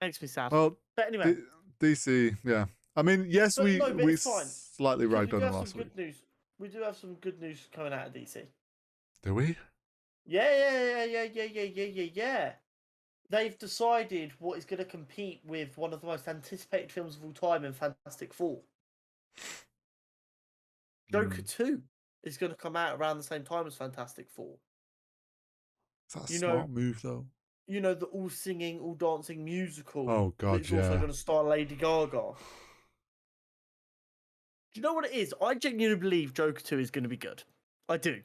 Makes me sad. well, but anyway, DC, yeah. I mean, yes, but we it's fine, slightly because ragged on it last week. good news. We do have some good news coming out of DC. Do we? Yeah. They've decided what is going to compete with one of the most anticipated films of all time in Fantastic Four. Joker 2 is going to come out around the same time as Fantastic Four. Is that a smart move, though? You know, the all singing, all dancing musical. Oh, God, that's also going to star Lady Gaga. Do you know what it is? I genuinely believe Joker 2 is going to be good. I do.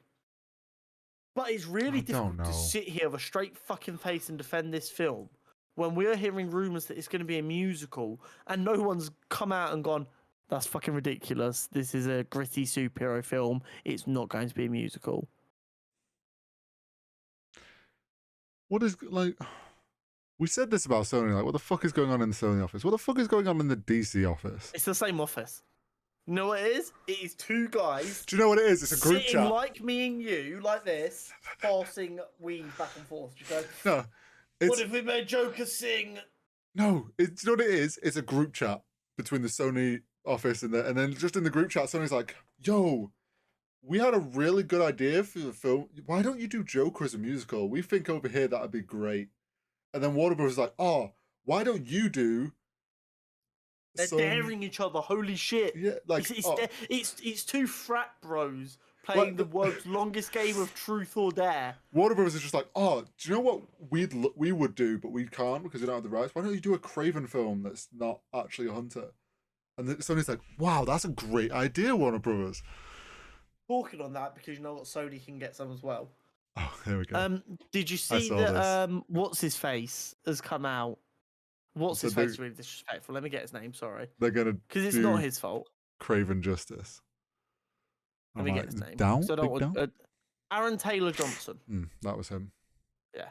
But it's really difficult to sit here with a straight fucking face and defend this film when we're hearing rumours that it's going to be a musical and no one's come out and gone, That's fucking ridiculous. This is a gritty superhero film. It's not going to be a musical. What is, like, we said this about Sony, like, what the fuck is going on in the Sony office? What the fuck is going on in the DC office? It's the same office. You know what it is? It is two guys. Do you know what it is? It's a group sitting chat. like me and you, like this, passing weed back and forth. You go, No. what if we made Joker sing? No, do you know what it is? It's a group chat between the Sony office and then just in the group chat, Sony's like, yo, we had a really good idea for the film. Why don't you do Joker as a musical? We think over here that'd be great. And then Warner Bros. Like, oh, why don't you do? They're daring each other. Holy shit! Yeah, like it's two frat bros playing the world's longest game of truth or dare. Warner Bros. Is just like, oh, do you know what we would do, but we can't because we don't have the rights. Why don't you do a Craven film that's not actually a hunter? And then Sony's like, wow, that's a great idea, Warner Bros. Talking on that, because you know what, Sony can get some as well. Oh, here we go. Did you see that? What's his face has come out. What's his face? Really disrespectful. Let me get his name. Sorry. They're gonna because it's not his fault. Craven Justice. Let me get his name. Down. So I don't want Aaron Taylor Johnson. That was him. Yeah.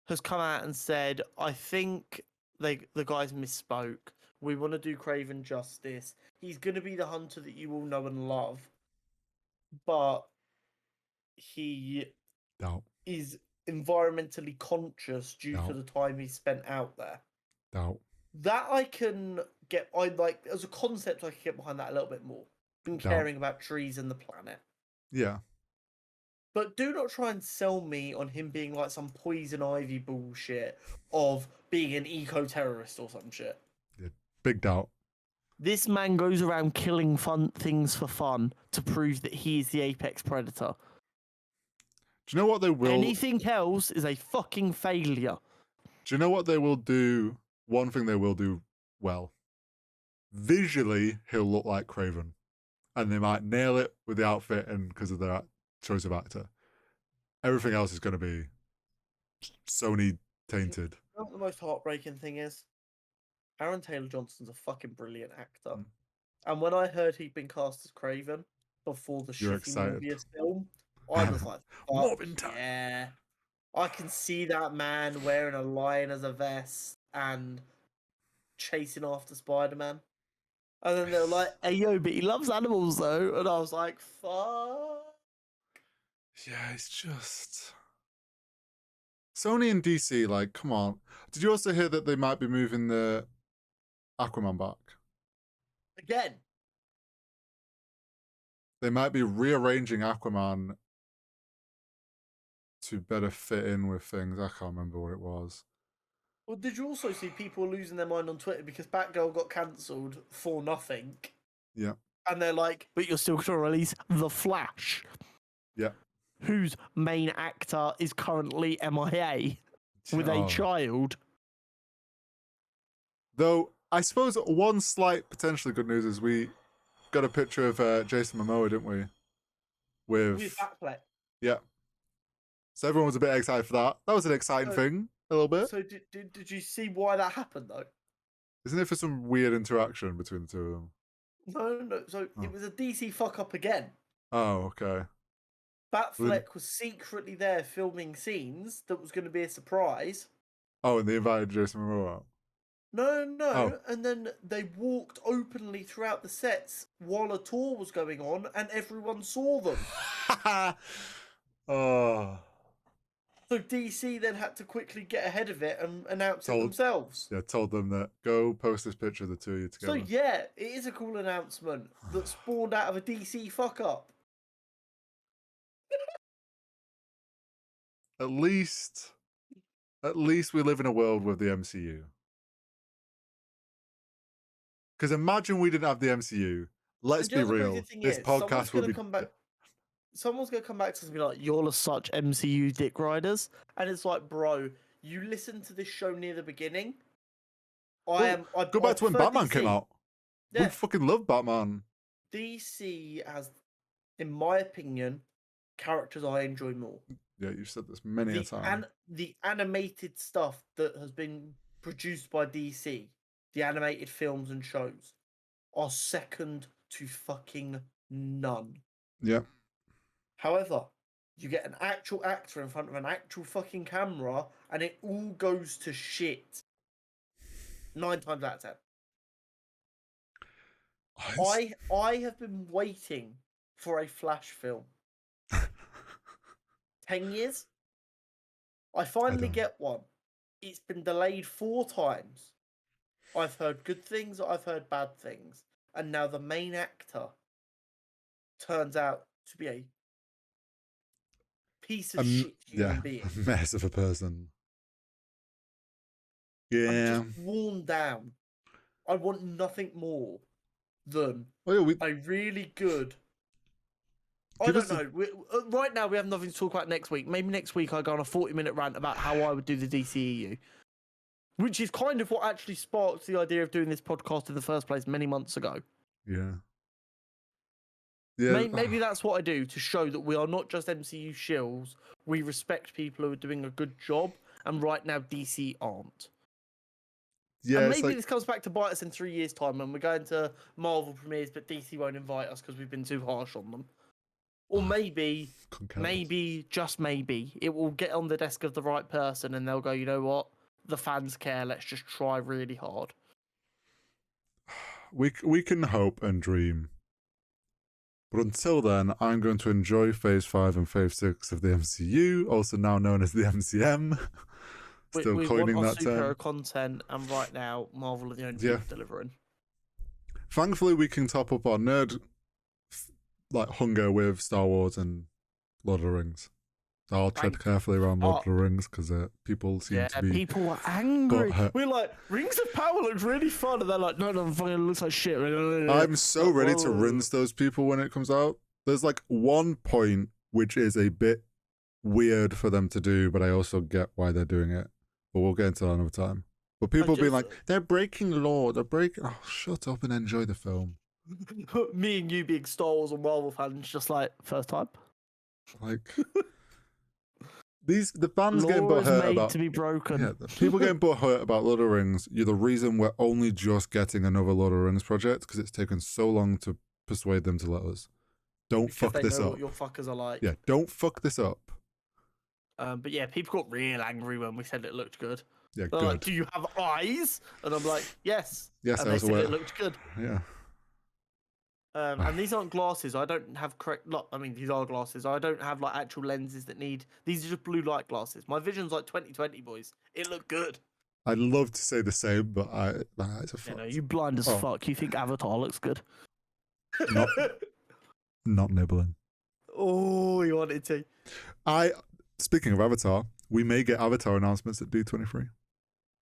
Has come out and said, I think the guys misspoke. We want to do Craven Justice. He's going to be the hunter that you all know and love, but he is environmentally conscious due to the time he spent out there. That I can get. I like as a concept. I can get behind that a little bit more. Been caring about trees and the planet. Yeah. But do not try and sell me on him being like some poison ivy bullshit of being an eco-terrorist or some shit. Yeah, big doubt. This man goes around killing fun things for fun to prove that he is the apex predator. Do you know what they will... Anything else is a fucking failure. Do you know what they will do? One thing they will do well. Visually, he'll look like Craven. And they might nail it with the outfit and because of their choice of actor. Everything else is going to be Sony tainted. You know what the most heartbreaking thing is? Aaron Taylor Johnson's a fucking brilliant actor. And when I heard he'd been cast as Craven before the shitty movie film, I was like, yeah. I can see that man wearing a lion as a vest and chasing after Spider-Man. And then they were like, hey, yo, but he loves animals, though. And I was like, fuck. Yeah, it's just... Sony and DC, like, come on. Did you also hear that they might be moving the Aquaman back? Again? They might be rearranging Aquaman to better fit in with things. I can't remember what it was. Well, did you also see people losing their mind on Twitter because Batgirl got cancelled for nothing? Yeah. And they're like, but you're still going to release The Flash. Yeah. Whose main actor is currently MIA with a child. Though, I suppose one slight potentially good news is we got a picture of Jason Momoa, didn't we? With Batfleck. Yeah. So everyone was a bit excited for that. That was an exciting thing. A little bit. So did you see why that happened though? Isn't it for some weird interaction between the two of them? No. So it was a DC fuck up again. Oh, okay. Batfleck was secretly there filming scenes that was going to be a surprise. Oh, and they invited Jason Momoa out. No. Oh. And then they walked openly throughout the sets while a tour was going on, and everyone saw them. Oh. So DC then had to quickly get ahead of it and announce it themselves. Yeah, told them that go post this picture of the two of you together. So yeah, it is a cool announcement that spawned out of a DC fuck up. At least we live in a world with the MCU. Because imagine we didn't have the MCU. Let's be real. This podcast would be... Someone's going to come back to us and be like, you're such MCU dick riders. And it's like, bro, you listened to this show near the beginning. Go back to when Batman came out. Yeah. We fucking love Batman. DC has, in my opinion, characters I enjoy more. Yeah, you've said this many a time. And the animated stuff that has been produced by DC the animated films and shows, are second to fucking none. Yeah. However, you get an actual actor in front of an actual fucking camera, and it all goes to shit. 9 times out of 10. I have been waiting for a Flash film. 10 years? I finally get one. It's been delayed 4 times. I've heard good things, I've heard bad things. And now the main actor turns out to be a piece of shit human being. A mess of a person. Yeah. I'm just worn down. I want nothing more than a really good... I don't know. Right now, we have nothing to talk about next week. Maybe next week I go on a 40-minute rant about how I would do the DCEU. Which is kind of what actually sparked the idea of doing this podcast in the first place many months ago. Yeah. Yeah. Maybe that's what I do to show that we are not just MCU shills. We respect people who are doing a good job, and right now DC aren't. Yeah. And maybe this comes back to bite us in 3 years' time when we're going to Marvel premieres, but DC won't invite us because we've been too harsh on them. Or maybe, just maybe, it will get on the desk of the right person and they'll go, you know what? The fans care. Let's just try really hard. We can hope and dream. But until then, I'm going to enjoy Phase 5 and Phase 6 of the MCU, also now known as the MCM. Still coining that term. Superhero content, and right now, Marvel are the only people delivering. Thankfully, we can top up our nerd hunger with Star Wars and Lord of the Rings. So I'll tread carefully around Lord of the Rings because people seem to be... people were angry. We're like, Rings of Power looks really fun. And they're like, no, fucking looks like shit. I'm so ready to rinse those people when it comes out. There's one point which is a bit weird for them to do, but I also get why they're doing it. But we'll get into that another time. But people being like, they're breaking law. They're breaking... Oh, shut up and enjoy the film. Me and you being Star Wars and Marvel fans, just first time. The fans getting butthurt about to be broken. Yeah, the people getting butthurt about Lord of the Rings. You're the reason we're only just getting another Lord of the Rings project because it's taken so long to persuade them to let us. Don't fuck this up. What your fuckers are like. Yeah, don't fuck this up. But yeah, people got real angry when we said it looked good. Yeah, They're good. Like, do you have eyes? And I'm like, yes. Yes, and they said it looked good. Yeah. And these aren't glasses. I don't have correct... I mean, these are glasses. I don't have actual lenses that need... These are just blue light glasses. My vision's 20/20, boys. It looked good. I'd love to say the same, but it's a fuck. You blind as fuck. You think Avatar looks good? Not nibbling. Oh, you wanted to. Speaking of Avatar, we may get Avatar announcements at D23.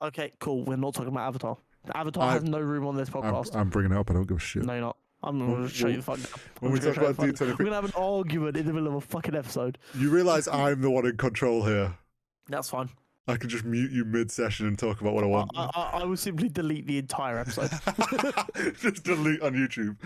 Okay, cool. We're not talking about Avatar. Avatar has no room on this podcast. I'm bringing it up. I don't give a shit. No, you're not. I'm going to show you the fuck down. When we talk about D23... We're going to have an argument in the middle of a fucking episode. You realise I'm the one in control here. That's fine. I can just mute you mid-session and talk about what I want. I will simply delete the entire episode. Just delete on YouTube.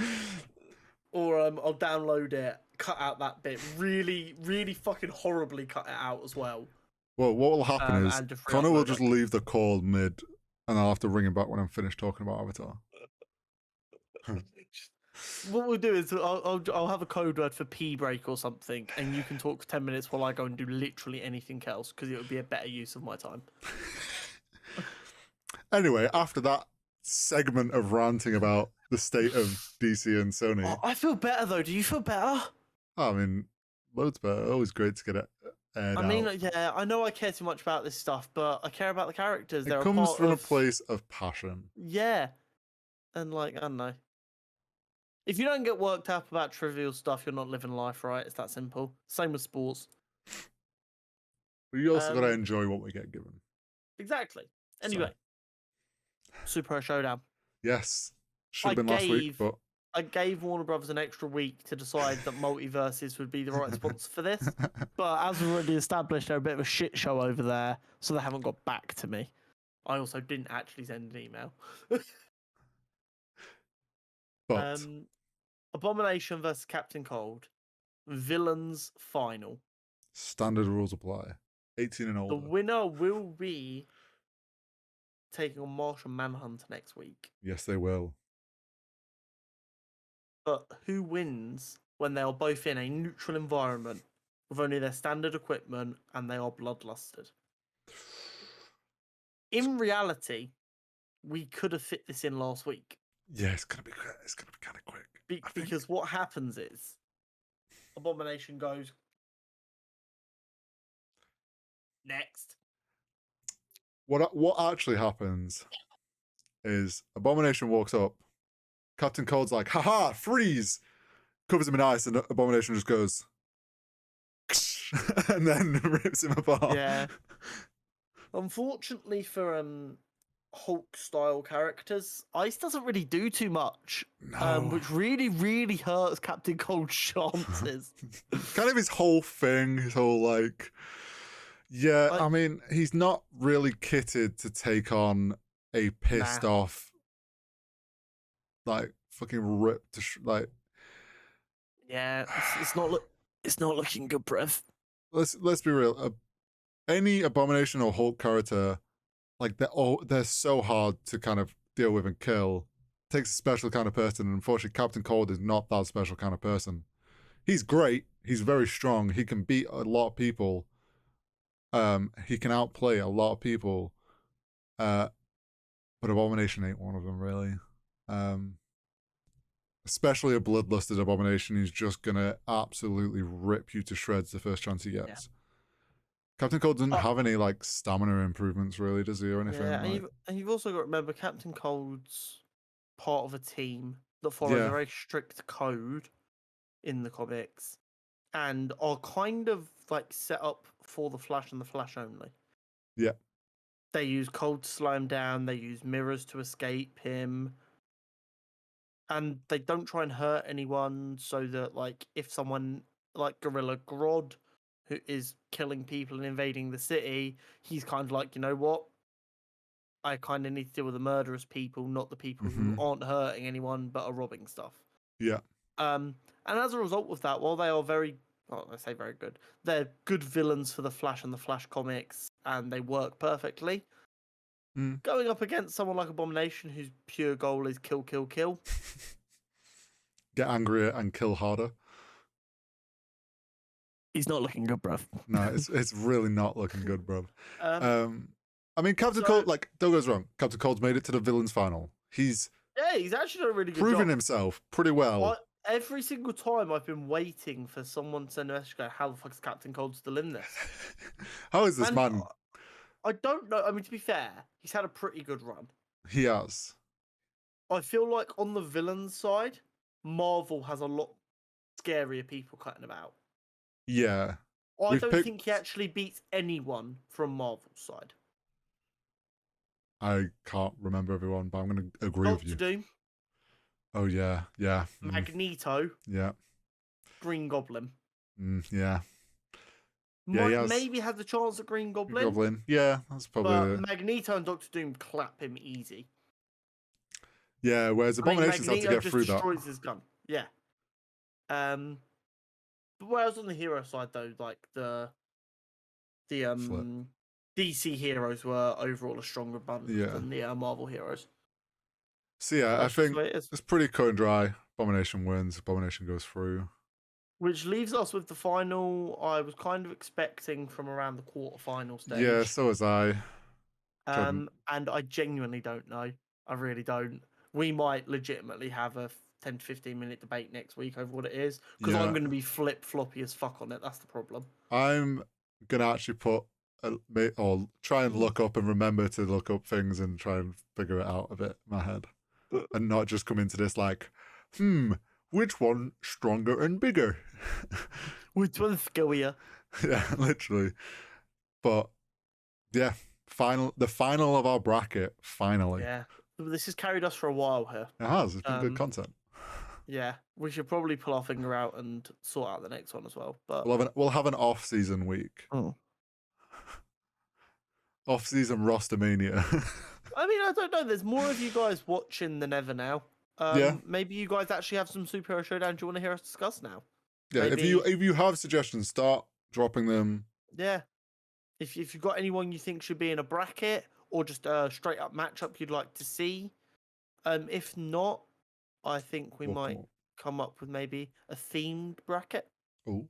Or I'll download it, cut out that bit, really, really fucking horribly cut it out as well. Well, what will happen is Connor will just leave the call mid, and I'll have to ring him back when I'm finished talking about Avatar. What we'll do is I'll have a code word for pee break or something, and you can talk for 10 minutes while I go and do literally anything else, because it would be a better use of my time. Anyway, after that segment of ranting about the state of DC and Sony. I feel better, though. Do you feel better? I mean, loads better. Always great to get it aired out. Yeah, I know I care too much about this stuff, but I care about the characters. It comes from a place of passion. Yeah. And I don't know. If you don't get worked up about trivial stuff, you're not living life right. It's that simple. Same with sports. But you also got to enjoy what we get given. Exactly. Anyway. Super Showdown. Yes. Should have been last week, but... I gave Warner Brothers an extra week to decide that multiverses would be the right sponsor for this. But as we've already established, they're a bit of a shit show over there, so they haven't got back to me. I also didn't actually send an email. But... Abomination versus Captain Cold. Villains final. Standard rules apply. 18 and older. The winner will be taking on Martian Manhunter next week. Yes, they will. But who wins when they are both in a neutral environment with only their standard equipment and they are bloodlusted? In reality, we could have fit this in last week. Yeah, it's gonna be kind of quick. Because what happens is Abomination goes next. What actually happens is Abomination walks up. Captain Cold's like, haha, freeze! Covers him in ice, and Abomination just goes, and then rips him apart. Yeah. Unfortunately for Hulk-style characters, ice doesn't really do too much, No. which really, really hurts Captain Cold's chances. Kind of his whole thing, his whole like, yeah. I mean, he's not really kitted to take on a pissed off, like fucking ripped to like. Yeah, it's not looking good, Brev. Let's be real. Any Abomination or Hulk character, like they're so hard to kind of deal with and kill. It takes a special kind of person, and unfortunately, Captain Cold is not that special kind of person. He's great. He's very strong. He can beat a lot of people. He can outplay a lot of people. But Abomination ain't one of them, really. Especially a bloodlusted Abomination, he's just gonna absolutely rip you to shreds the first chance he gets. Yeah. Captain Cold doesn't have any like stamina improvements, really, does he, or anything? Yeah, and you've also got to remember Captain Cold's part of a team that follows a very strict code in the comics, and are kind of like set up for the Flash and the Flash only. Yeah. They use Cold to slow him down. They use mirrors to escape him. And they don't try and hurt anyone, so that, like, if someone like Gorilla Grodd, who is killing people and invading the city, he's kind of like, you know what? I kind of need to deal with the murderous people, not the people who aren't hurting anyone but are robbing stuff. Yeah. And as a result of that, while they are I say very good, they're good villains for the Flash and the Flash comics, and they work perfectly. Going up against someone like Abomination, whose pure goal is kill, kill, kill. Get angrier and kill harder. He's not looking good, bruv. No, it's really not looking good, bruv. I mean, Captain Cold, like, don't get us wrong, Captain Cold's made it to the villains final. He's actually done a really good proven job. himself pretty well. Every single time I've been waiting for someone to send a message go, how the fuck is Captain Cold still in this? How is this man? I don't know. I mean, to be fair, he's had a pretty good run. He has. I feel like on the villain side, Marvel has a lot scarier people cutting about. Yeah. I don't think he actually beats anyone from Marvel's side. I can't remember everyone, but I'm going to agree with you. Doctor Doom. Oh, yeah. Yeah. Magneto. Yeah. Green Goblin. Yeah. Maybe has the chance at Green Goblin. Yeah, that's probably. But Magneto and Doctor Doom clap him easy. Yeah, whereas Abomination's had to get through that. Destroys his gun. Yeah. But whereas on the hero side, though, like the DC heroes were overall a stronger bunch than the Marvel heroes. So yeah, I think it's pretty cut and dry. Abomination wins. Abomination goes through. Which leaves us with the final. I was kind of expecting from around the quarterfinal stage. Yeah, so was I. And I genuinely don't know. I really don't. We might legitimately have a 10 to 15 minute debate next week over what it is, because I'm going to be flip-floppy as fuck on it. That's the problem. I'm going to actually try and look up and remember to look up things and try and figure it out a bit in my head. And not just come into this like, which one stronger and bigger? Which one's scarier? Yeah, literally. But yeah, the final of our bracket, finally. Yeah. This has carried us for a while here. It has. It's been good content. Yeah, we should probably pull our finger out and sort out the next one as well. But we'll have an off-season week. Oh. Off-season Rostermania. I mean, I don't know. There's more of you guys watching than ever now. Maybe you guys actually have some superhero showdown you want to hear us discuss now. Yeah, maybe... if you have suggestions, start dropping them. Yeah. If you've got anyone you think should be in a bracket, or just a straight up matchup you'd like to see. If not, I think we We'll might come up with maybe a themed bracket. Oh,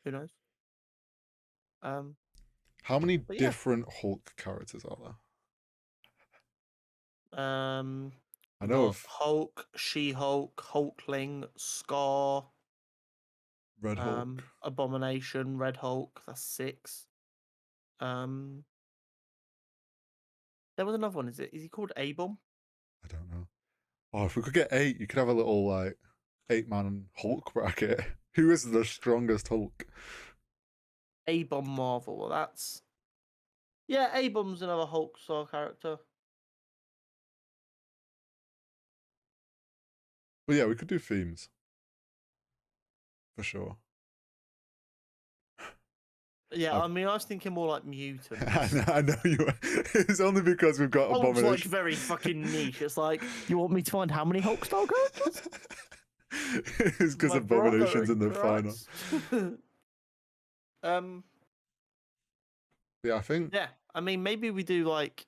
Who knows? how many But yeah. different Hulk characters are there? I know of Hulk, She-Hulk, Hulkling, Scar, Red Hulk. Abomination, Red Hulk. That's 6. There was another one. Is he called A-Bomb? I don't know. Oh, if we could get 8, you could have a little like 8-man Hulk bracket. Who is the strongest Hulk? A-Bomb Marvel. Well, that's A-Bomb's another Hulk star character. But yeah, we could do themes for sure. Yeah, I mean, I was thinking more like mutants. I know you are. It's only because we've got Hulk's Abomination. like very fucking niche. It's like, you want me to find how many Hulk style characters? It's because Abomination's in the final. Yeah, I think. Yeah, I mean, maybe we do like.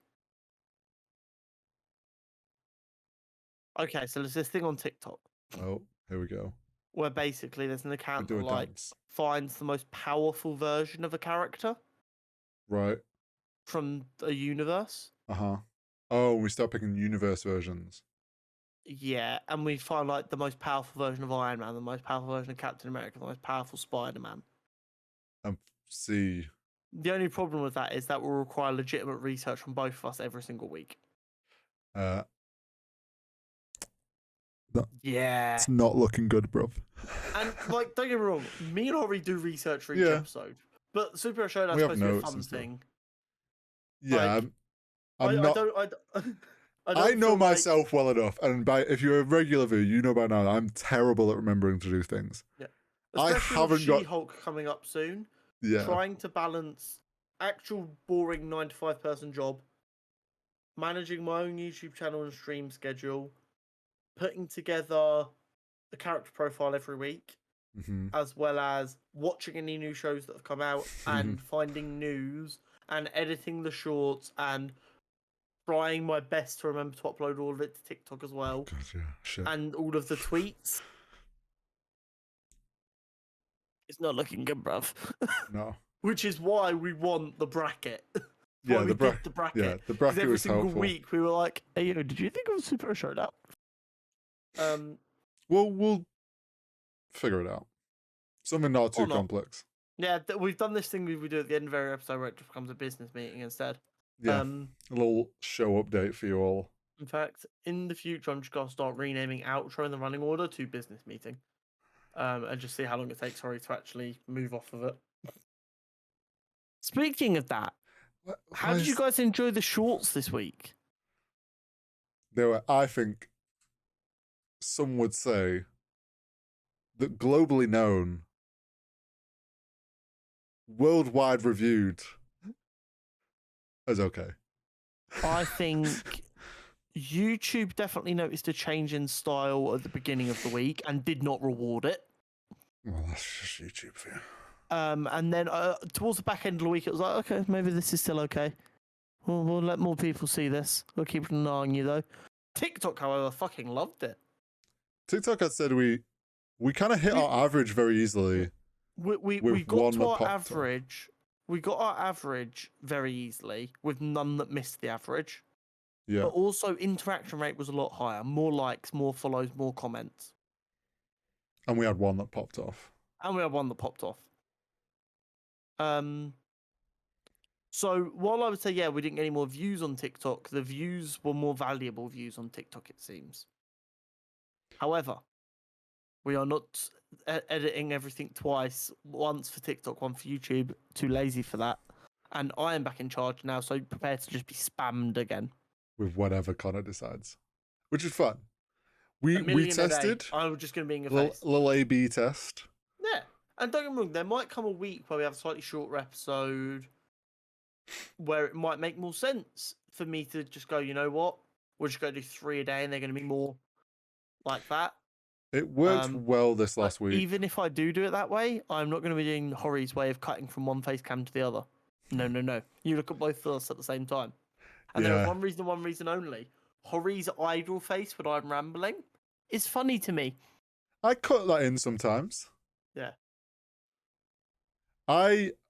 Okay, so there's this thing on TikTok. Oh, here we go. Where basically there's an account do that a like dance. finds the most powerful version of a character Right. from a universe. Oh, we start picking universe versions. Yeah, and we find like the most powerful version of Iron Man, the most powerful version of Captain America, the most powerful Spider-Man. And see. The only problem with that is that will require legitimate research from both of us every single week. Yeah. It's not looking good, bruv. And like, don't get me wrong, me and Hori do research for each episode. But Superhero Showdown is supposed to be a fun thing. Yeah, like, I'm not. I know myself well enough, and if you're a regular viewer, you know by now I'm terrible at remembering to do things. Yeah, especially I haven't got She-Hulk coming up soon. Yeah, trying to balance actual boring 9-to-5 person job, managing my own YouTube channel and stream schedule, putting together the character profile every week, as well as watching any new shows that have come out and finding news and editing the shorts and trying my best to remember to upload all of it to TikTok as well. God, yeah. Shit. And all of the tweets. It's not looking good, bruv. No. Which is why we want the bracket. Yeah, the bracket. Yeah, the bracket every was single helpful. week we were like, "Hey, yo, did you think of Super Showdown?" We'll figure it out. Something not too complex. Yeah, we've done this thing we do at the end of every episode where it just becomes a business meeting instead. Yeah, a little show update for you all. In fact, in the future, I'm just gonna start renaming outro in the running order to business meeting, and just see how long it takes Hori to actually move off of it. Speaking of that, how did you guys enjoy the shorts this week? They were, I think, some would say that globally known, worldwide reviewed as okay. I think YouTube definitely noticed a change in style at the beginning of the week and did not reward it. Well, that's just YouTube for you. And then towards the back end of the week, it was like, okay, maybe this is still okay. We'll let more people see this. We'll keep an eye on you, though. TikTok, however, fucking loved it. TikTok had said we kind of hit our average very easily. We got to our average. We got our average very easily with none that missed the average. Yeah. But also interaction rate was a lot higher. More likes, more follows, more comments. And we had one that popped off. So while I would say, yeah, we didn't get any more views on TikTok, the views were more valuable views on TikTok, it seems. However, we are not editing everything twice, once for TikTok, one for YouTube. Too lazy for that. And I am back in charge now, so prepare to just be spammed again. With whatever Connor decides. Which is fun. We tested. I'm just going to be in your face. Little A/B test. Yeah. And don't get me wrong, there might come a week where we have a slightly shorter episode where it might make more sense for me to just go, you know what? We're just going to do 3 a day and they're going to be more like that. It worked well this last week. Even if I do it that way, I'm not going to be doing Hori's way of cutting from one face cam to the other. No. You look at both of us at the same time. And there is one reason and one reason only. Hori's idle face when I'm rambling is funny to me. I cut that in sometimes. Yeah.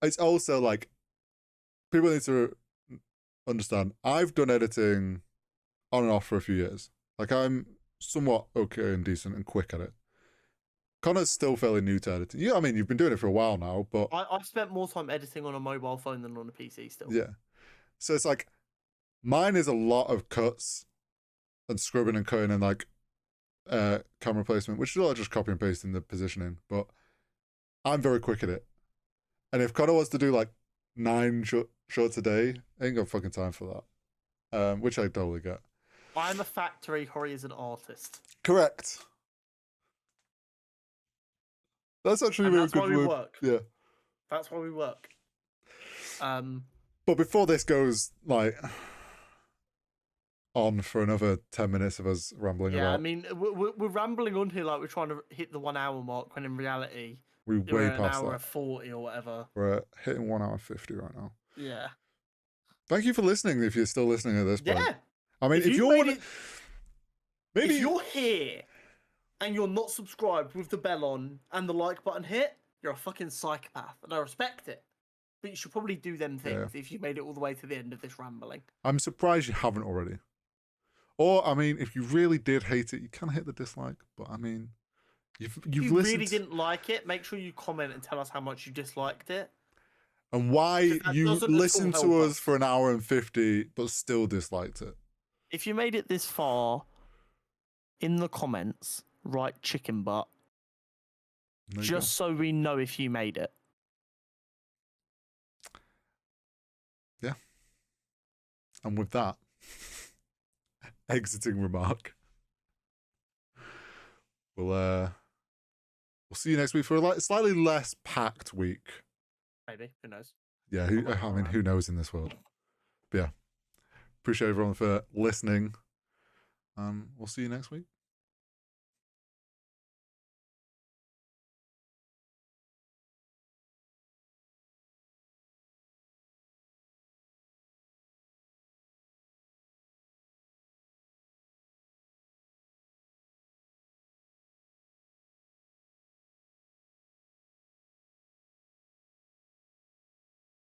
It's also like, people need to understand, I've done editing on and off for a few years. Like, I'm somewhat okay and decent and quick at it. Connor's still fairly new to editing. Yeah, I mean, you've been doing it for a while now, but I've spent more time editing on a mobile phone than on a PC still. Yeah. So it's like, mine is a lot of cuts and scrubbing and cutting and like camera placement, which is a lot of just copy and pasting the positioning, but I'm very quick at it. And if Connor wants to do like 9 shorts a day, I ain't got fucking time for that. Which I totally get. I'm a factory, Hori is an artist. Correct. That's actually a that's good why we word. work. Yeah. That's why we work. But before this goes like on for another 10 minutes of us rambling about. Yeah, I mean, we're rambling on here like we're trying to hit the 1 hour mark, when in reality we're way an past hour that. 40 or whatever. We're hitting 1 hour 50 right now. Yeah. Thank you for listening. If you're still listening at this point. Yeah. I mean, if you're maybe if you're here and you're not subscribed with the bell on and the like button hit, you're a fucking psychopath, and I respect it. But you should probably do them things if you made it all the way to the end of this rambling. I'm surprised you haven't already. Or, I mean, if you really did hate it, you can hit the dislike. But I mean, you've if you listened. really didn't like it, make sure you comment and tell us how much you disliked it. And why you listened to us for 1 hour and 50, but still disliked it. If you made it this far, in the comments, write chicken butt. Just so we know if you made it. Yeah. And with that exiting remark, we'll see you next week for a slightly less packed week. Maybe. Who knows? Yeah, I mean, who knows in this world? But yeah. Appreciate everyone for listening. We'll see you next week.